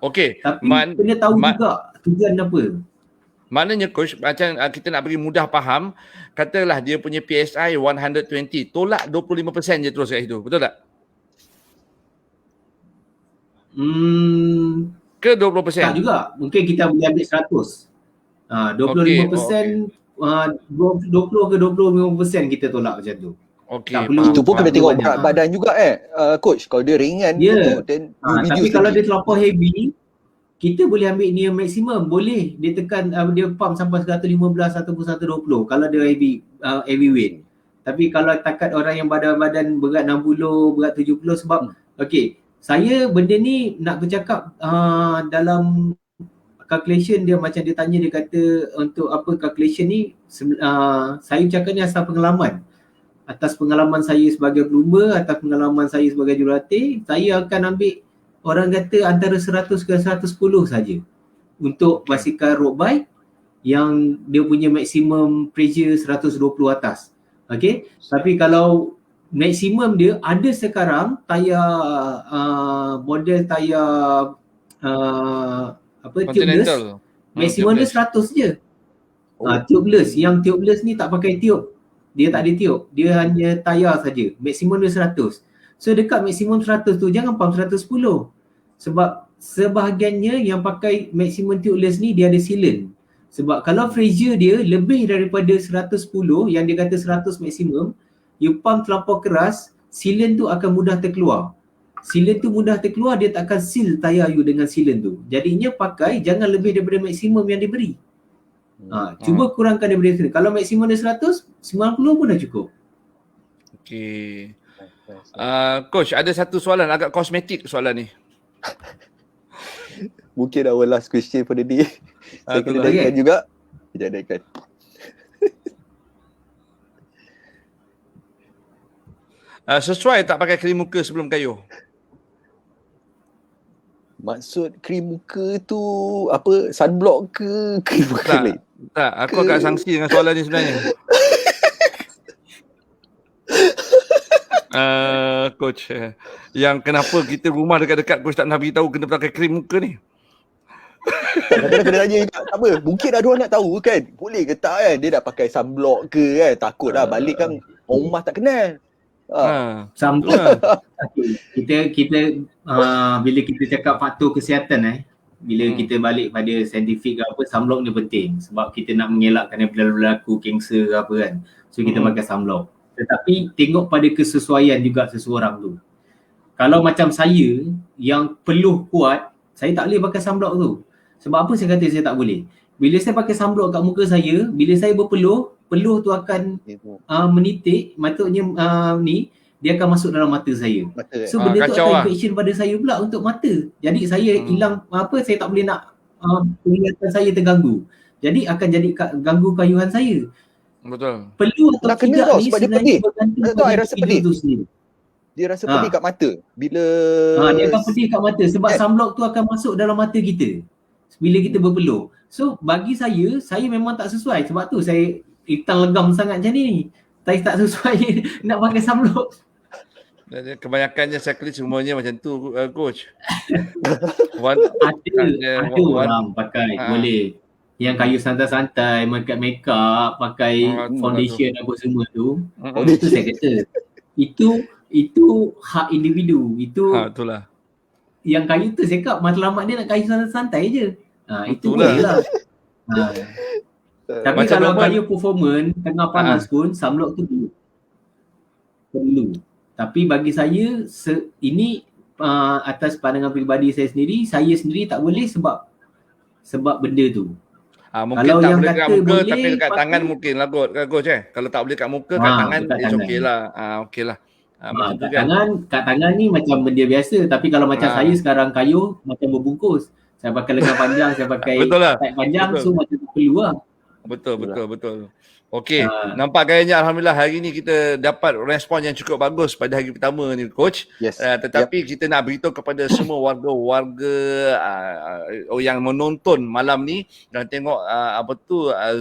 Okey. Tapi kena tahu juga tujuan apa. Maknanya coach, macam kita nak bagi mudah faham, katalah dia punya PSI 120, tolak 25% je terus kat situ. Betul tak? Ke 20%? Tak juga. Mungkin kita boleh ambil 100. 25%, 20 ke 25% kita tolak macam tu. Okey. Tak perlu. Itu pun kena tengok banyak. berat badan juga coach. Kalau dia ringan Ya. then Tapi kalau dia terlampau heavy, kita boleh ambil near maximum. Boleh dia tekan, dia pump sampai 115 ataupun 120 kalau dia heavy weight. Tapi kalau takat orang yang badan berat 60, berat 70 sebab okey, saya benda ni nak bercakap dalam calculation dia macam dia tanya, dia kata untuk apa calculation ni, saya cakap ni asal pengalaman. Atas pengalaman saya sebagai plumber, atas pengalaman saya sebagai jurulatih, saya akan ambil orang kata antara 100 ke 110 saja untuk basikal road bike yang dia punya maksimum pressure 120 atas. Okey, tapi kalau maksimum dia ada sekarang tayar model tayar tubeless, maksimum dia 100 je. Tubeless, yang tubeless ni tak pakai tube. Dia tak ada tube, dia hanya tayar saja. Maksimum dia 100. So dekat maksimum 100 tu jangan pump 110. Sebab sebahagiannya yang pakai maksimum tubeless ni dia ada sealant. Sebab kalau pressure dia lebih daripada 110 yang dia kata 100 maksimum, you pump terlampau keras, sealant tu akan mudah terkeluar. Sealant tu mudah terkeluar, dia tak akan seal tayar you dengan sealant tu. Jadinya pakai jangan lebih daripada maksimum yang diberi. Cuba kurangkan daripada itu. Kalau maksimum dia 100, 90 pun dah cukup. Okey. Coach, ada satu soalan agak kosmetik soalan ni. Mungkin our last question for the day. Saya kena naikkan juga. Sekejap naikkan. Sesuai tak pakai krim muka sebelum kayuh? Maksud krim muka tu apa, sunblock ke krim muka lain? Tak, aku agak sangsi dengan soalan ni sebenarnya. Coach, yang kenapa kita rumah dekat-dekat coach tak nak beritahu kena pakai krim muka ni? Kadang-kadang kena tanya juga, tak apa, mungkin ada orang nak tahu kan, boleh ke tak kan, dia dah pakai sunblock ke kan, takut dah balik kan orang rumah tak kenal. Sunblock. Kita bila kita cakap faktor kesihatan bila kita balik pada saintifik ke apa, sunblock ni penting sebab kita nak mengelakkan daripada berlaku kanser ke apa kan. So kita pakai sunblock. Tetapi tengok pada kesesuaian juga seseorang tu. Kalau macam saya yang peluh kuat, saya tak boleh pakai sunblock tu. Sebab apa saya kata saya tak boleh? Bila saya pakai sunblock kat muka saya, bila saya berpeluh, peluh tu akan menitik, maksudnya dia akan masuk dalam mata saya. So benda tu akan infection pada saya pula untuk mata. Jadi saya hilang saya tak boleh nak penglihatan saya terganggu. Jadi akan jadi ganggu kayuhan saya. Betul. Peluh atau nak tidak kena ni sebab dia sebenarnya pedih. Tahu I rasa pedih. Dia rasa pedih kat mata. Bila dia akan pedih kat mata sebab sunblock tu akan masuk dalam mata kita bila kita berpeluh. So bagi saya memang tak sesuai. Sebab tu saya hitam legam sangat macam ni. Saya tak sesuai nak pakai sunblock. Kebanyakannya cyclist semuanya macam tu, coach. Ada orang pakai, boleh. Yang kayu santai-santai, make up, pakai foundation apa semua tu. Itu saya kata. Itu hak individu. Itu itulah. Yang kayu tu saya cakap matlamat dia nak kayu santai-santai je. Itu boleh lah. Tapi macam kalau kayu performance tengah panas pun sunblock tu perlu. Tapi bagi saya ini atas pandangan peribadi saya sendiri tak boleh sebab benda tu. Mungkin kalau tak boleh kat muka boleh, tapi dekat tangan mungkin lah coach Kalau tak boleh kat muka, kat tangan okey lah. Okey lah. Kat tangan ni macam benda biasa, tapi kalau macam saya sekarang kayuh macam berbungkus. Saya pakai lengan panjang, saya pakai tight panjang, so macam perlu lah. Betul. Okey, nampak gayanya alhamdulillah hari ni kita dapat respon yang cukup bagus pada hari pertama ni coach. Yes. Tetapi kita nak beritahu kepada semua warga-warga yang menonton malam ni dan tengok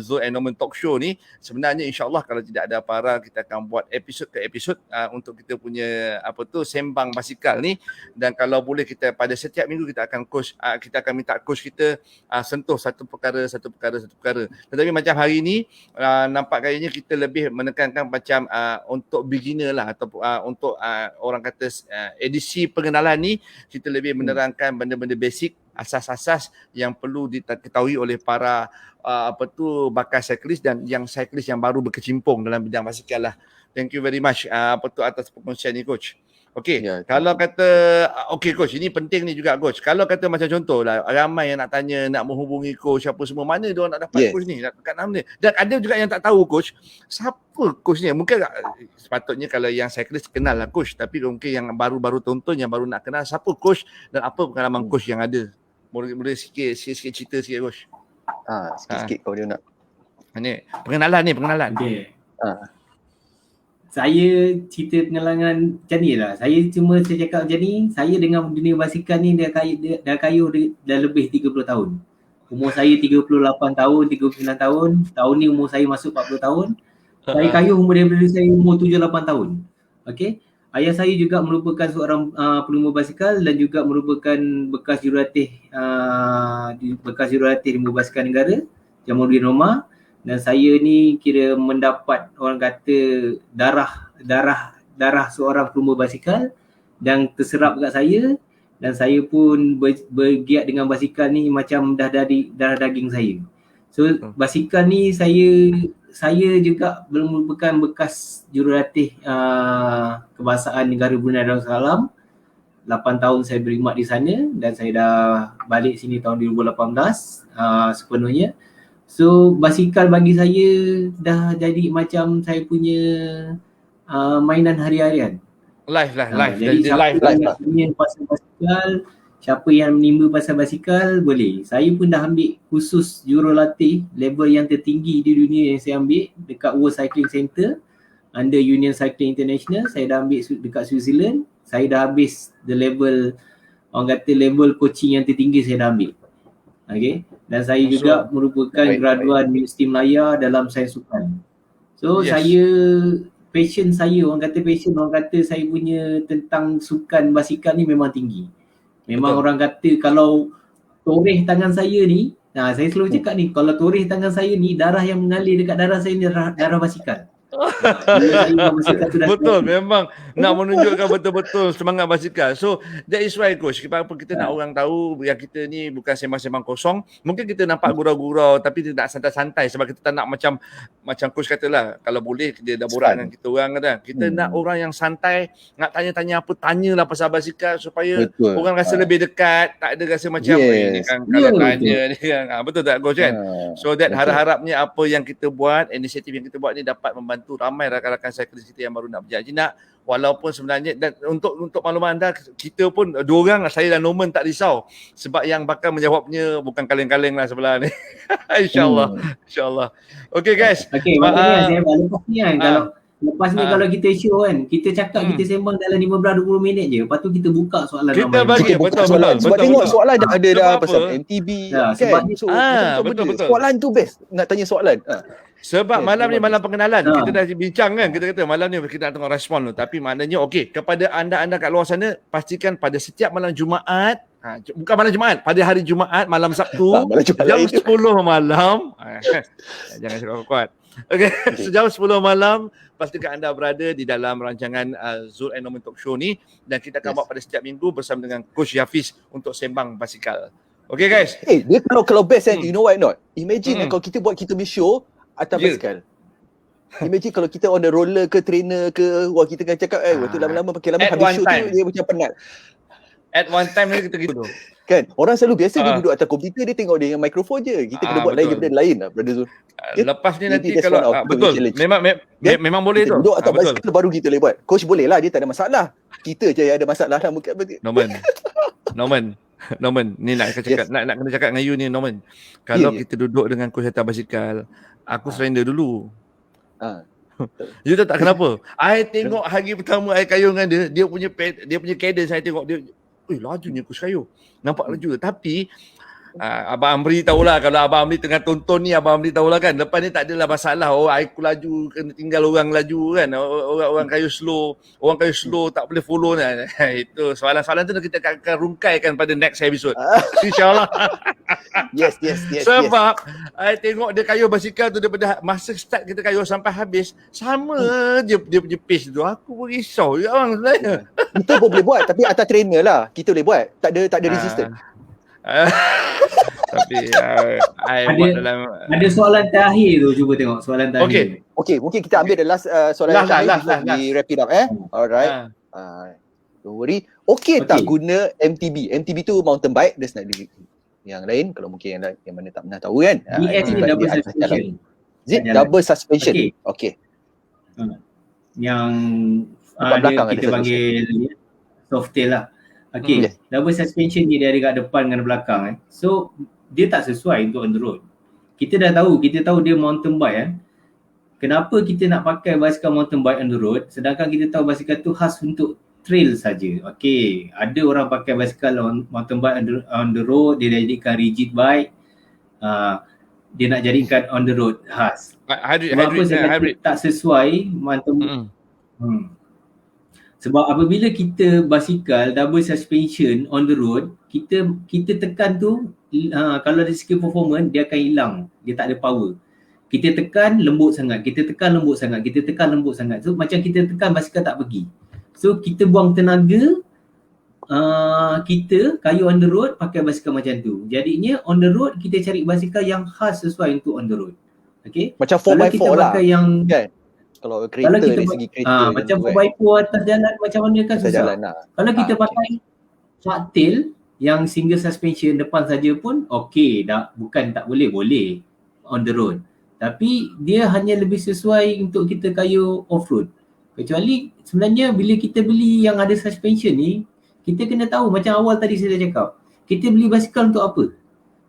Zul and Norman Talk Show ni, sebenarnya insya-Allah kalau tidak ada para kita akan buat episod ke episod untuk kita punya sembang basikal ni, dan kalau boleh kita pada setiap minggu kita akan minta coach kita sentuh satu perkara. Tetapi macam hari ni nampak gayanya kita lebih menekankan macam untuk beginner lah atau untuk orang kata edisi pengenalan ni kita lebih menerangkan benda-benda basic, asas-asas yang perlu diketahui oleh para bakal cyclist dan yang cyclist yang baru berkecimpung dalam bidang basikal lah. Thank you very much atas perkongsian ni coach. Okey, kalau kata coach, ini penting ni juga coach. Kalau kata macam contoh lah, ramai yang nak tanya, nak menghubungi coach apa semua, mana dia nak dapat coach ni, kat nama dia. Dan ada juga yang tak tahu coach, siapa coach ni? Mungkin sepatutnya kalau yang cyclist kenal lah coach, tapi mungkin yang baru-baru tonton, yang baru nak kenal siapa coach dan apa pengalaman coach yang ada. Boleh sikit cerita sikit coach. Sikit kalau dia nak. Ni pengenalan. Okey. Saya cerita pengalaman macam ni lah. Saya cakap macam ni, saya dengan dunia basikal ni dah kayuh dah lebih 30 tahun. Umur saya 38 tahun, 39 tahun. Tahun ni umur saya masuk 40 tahun. Saya kayuh daripada saya umur 7-8 tahun. Okey. Ayah saya juga merupakan seorang pelumba basikal dan juga merupakan bekas jurulatih ilmu basikal negara, Jamaluddin Roma. Dan saya ni kira mendapat orang kata darah seorang pelumba basikal dan terserap dekat saya, dan saya pun bergiat dengan basikal ni macam dah dari darah daging saya. So basikal ni saya juga merupakan bekas jurulatih kebangsaan negara Brunei Darussalam. 8 tahun saya berkhidmat di sana dan saya dah balik sini tahun 2018 sepenuhnya. So basikal bagi saya dah jadi macam saya punya mainan hari-harian. Live. Jadi siapa yang punya pasal basikal, siapa yang menimba pasal basikal boleh. Saya pun dah ambil khusus jurulatih level yang tertinggi di dunia yang saya ambil dekat World Cycling Center under Union Cycling International. Saya dah ambil dekat Switzerland. Saya dah habis the level, orang kata level coaching yang tertinggi saya dah ambil. Okay. Dan saya juga merupakan graduan Universiti Melaya dalam sains sukan. So saya passion saya, orang kata saya punya tentang sukan basikal ni memang tinggi. Memang orang kata kalau toreh tangan saya ni, saya selalu cakap ni, kalau toreh tangan saya ni, darah yang mengalir dekat darah saya ni darah basikal. Betul, memang nak menunjukkan betul-betul semangat basikal. So that is why coach, kita nak orang tahu yang kita ni bukan sembang-sembang kosong. Mungkin kita nampak gurau-gurau tapi tidak santai-santai sebab kita tak nak macam coach katalah, kalau boleh dia dah borak dengan kita orang kan. Kita nak orang yang santai, nak tanya-tanya apa, tanyalah pasal basikal supaya orang rasa lebih dekat, tak ada rasa macam ni kan kalau tanya ni kan. Betul tak coach kan? So that harap-harapnya apa yang kita buat, inisiatif yang kita buat ni dapat membantu ramai rakan-rakan cyclist kita yang baru nak berjinak. Walaupun sebenarnya, dan untuk makluman anda, kita pun dua orang, saya dan Norman tak risau sebab yang bakal menjawabnya bukan kaleng-kaleng lah sebelah ni. InsyaAllah. Okay guys. Okay, maknanya lepas ni kan, lepas ni kalau kita show kan, kita cakap kita sembang dalam 15-20 minit je. Lepas tu kita buka soalan kita ramai. Bagi betul. Sebab tengok soalan dah ada dah pasal MTB kan. Betul. Soalan tu best. Nak tanya soalan. Sebab malam ni malam pengenalan. Kita dah bincang kan, kita kata malam ni kita nak tengok respon tu. Tapi maknanya kepada anda kat luar sana, pastikan pada setiap malam Jumaat, bukan malam Jumaat, pada hari Jumaat, malam Sabtu, jam 10 malam. Jangan cakap kuat. Okay, sejam 10 malam, pastikan anda berada di dalam rancangan Zul and Norman Talk Show ni, dan kita akan buat pada setiap minggu bersama dengan Coach Yafiz untuk sembang basikal. Okay guys. Dia kalau best kan, you know why not? Imagine kalau kita buat kita punya show atas basikal. Imagine kalau kita on the roller ke trainer ke, kita kan cakap waktu lama-lama pakai lama habis show tu dia macam penat. At one time ni kita gitu. Kan, orang selalu biasa dia duduk atas komputer, dia tengok dia dengan mikrofon je. Kita kena buat lain daripada lain lah, brother Zul. Lepas ni nanti kalau betul, memang boleh tu. Duduk atas basikal baru kita boleh buat. Coach boleh lah, dia tak ada masalah. Kita je yang ada masalah lah. Norman. Norman, ni nak cakap, Yes. nak kena cakap dengan you ni Norman. Kalau Ya. kita duduk dengan coach atas basikal, aku surrender dulu. Ha. You tahu tak kenapa? I tengok hari pertama I kayuh dengan dia punya cadence saya tengok dia, lajunya coach kayuh. Nampak laju. Tapi Abang Amri tahulah, kalau Abang Amri tengah tonton ni, Abang Amri tahulah kan, lepas ni tak adalah masalah. Aku laju, kena tinggal orang laju kan. Orang kayu slow tak boleh follow kan. Itu soalan-soalan tu kita akan rungkaikan pada next episode. InsyaAllah. Yes. Sebab I tengok dia kayuh basikal tu daripada masa start kita kayuh sampai habis, sama je dia punya pace tu. Aku pun risau je orang sebenarnya. Kita pun boleh buat, tapi atas trainer lah. Kita boleh buat. Tak ada resistance. Tapi I buat dalam Ada soalan terakhir tu, cuba tengok soalan terakhir. Okay, mungkin kita ambil the last soalan Last. we wrap it up Alright. Don't worry. Okay tak guna MTB? MTB tu mountain bike, there's not yang lain kalau mungkin yang mana tak pernah tahu kan. DS ni double suspension. Double suspension. Okay. Yang Depan belakang kita ada panggil softail lah. Okay, Yes. double suspension ni dia ada kat depan dengan belakang So dia tak sesuai untuk on the road. Kita tahu dia mountain bike Kenapa kita nak pakai basikal mountain bike on the road sedangkan kita tahu basikal tu khas untuk trail saja. Okay, ada orang pakai basikal mountain bike on the road, dia jadikan rigid bike. Dia nak jadikan on the road khas. Sebab apa saya kata tak sesuai mountain Sebab apabila kita basikal double suspension on the road, kita tekan tu kalau dari segi performance dia akan hilang, dia tak ada power. Kita tekan lembut sangat, kita tekan lembut sangat. So macam kita tekan basikal tak pergi. So kita buang tenaga, kita kayu on the road pakai basikal macam tu. Jadinya on the road kita cari basikal yang khas sesuai untuk on the road. Okay? Macam Kalau 4x4 kita lah pakai yang kan. Kalau kereta dari segi kereta macam 4x4 atas jalan macam mana kan atas susah. jalan lah. Kalau kita pakai hardtail yang single suspension depan saja pun okey, bukan tak boleh on the road. Tapi dia hanya lebih sesuai untuk kita kayu off-road. Kecuali sebenarnya bila kita beli yang ada suspension ni, kita kena tahu macam awal tadi saya dah cakap. Kita beli basikal untuk apa?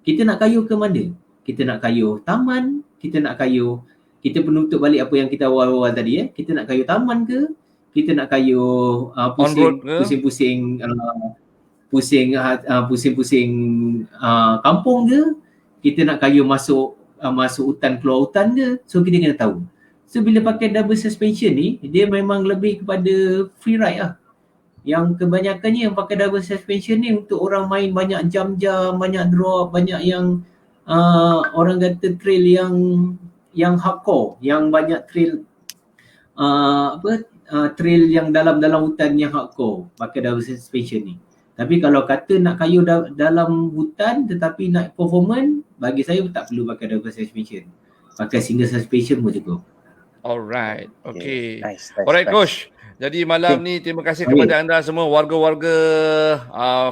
Kita nak kayu ke mana? Kita nak kayu taman, kita penutup balik apa yang kita awal-awal tadi Kita nak kayu taman ke? Kita nak kayu pusing-pusing kampung ke? Kita nak kayu masuk hutan, keluar hutan ke? So kita kena tahu. So bila pakai double suspension ni, dia memang lebih kepada free ride lah. Yang kebanyakannya yang pakai double suspension ni untuk orang main banyak jam-jam, banyak drop, banyak yang orang kata trail yang hardcore, yang banyak trail trail yang dalam hutan yang hardcore pakai double suspension ni. Tapi kalau kata nak kayu dalam hutan tetapi nak performance, bagi saya tak perlu pakai double suspension. Pakai single suspension pun cukup. Alright. Okay. Nice. Alright coach. Jadi malam ni terima kasih kepada anda semua warga-warga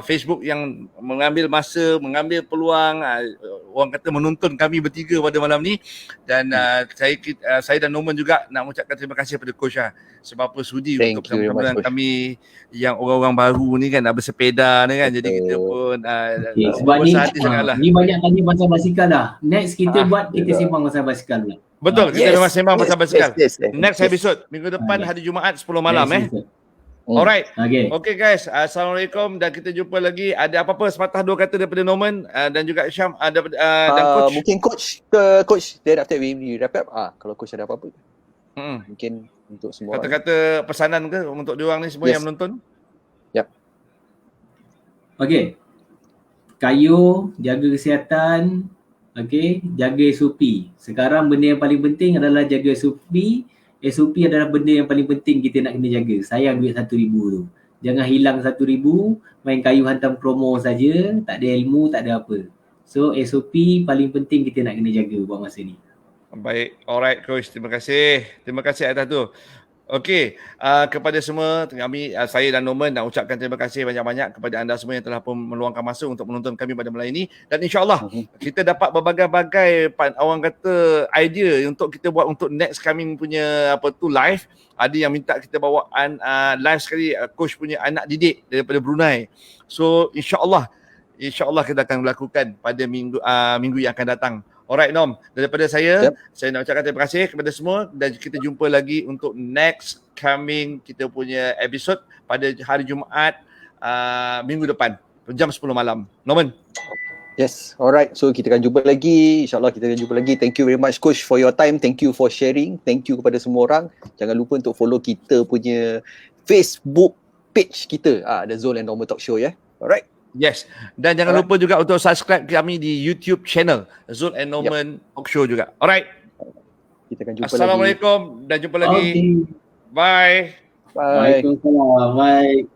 Facebook yang mengambil masa, mengambil peluang, orang kata menonton kami bertiga pada malam ni. Dan saya dan Norman juga nak mengucapkan terima kasih kepada coach sebab apa sudi untuk bersama dengan kami yang orang-orang baru ni kan, nak bersepeda ni kan. Jadi kita pun sebab ni banyak tanya pasal basikal lah. Next kita kita sembang pasal basikal lah. Betul, kita memang sembang pasal basikal. Next yes. episode minggu depan hari Jumaat 10 malam Alright. Okay guys, Assalamualaikum dan kita jumpa lagi. Ada apa-apa sepatah dua kata daripada Norman dan juga Syam dan coach. Mungkin coach then after we wrap up kalau coach ada apa-apa. Mungkin untuk semua kata-kata pesanan ke untuk diorang ni semua yang menonton? Yep. Okay. Kayu, jaga kesihatan. Okay, jaga SOP. Sekarang benda yang paling penting adalah jaga SOP. SOP adalah benda yang paling penting kita nak kena jaga. Sayang duit RM1,000 tu. Jangan hilang RM1,000, main kayu hantam promo saja, tak ada ilmu, tak ada apa. So SOP paling penting kita nak kena jaga buat masa ni. Baik, alright coach, terima kasih. Terima kasih atas tu. Okey, kepada semua kami, saya dan Norman nak ucapkan terima kasih banyak-banyak kepada anda semua yang telah pun meluangkan masa untuk menonton kami pada malam ini. Dan insyaAllah kita dapat berbagai-bagai orang kata idea untuk kita buat untuk next coming punya live. Ada yang minta kita bawaan live sekali coach punya anak didik daripada Brunei. So insyaAllah InsyaAllah kita akan melakukan pada minggu yang akan datang. Alright Nom, daripada saya nak ucapkan terima kasih kepada semua dan kita jumpa lagi untuk next coming kita punya episode pada hari Jumaat minggu depan jam 10 malam. Norman. Yes, alright. So kita akan jumpa lagi. InsyaAllah kita akan jumpa lagi. Thank you very much Coach for your time. Thank you for sharing. Thank you kepada semua orang. Jangan lupa untuk follow kita punya Facebook page kita. The Zul and Norman Talk Show ya. Alright. Yes. Dan jangan lupa juga untuk subscribe kami di YouTube channel Zul and Norman Talk Show juga. Alright. Kita akan jumpa Assalamualaikum dan jumpa lagi. Okay. Bye. Bye. Waalaikumsalam. Bye.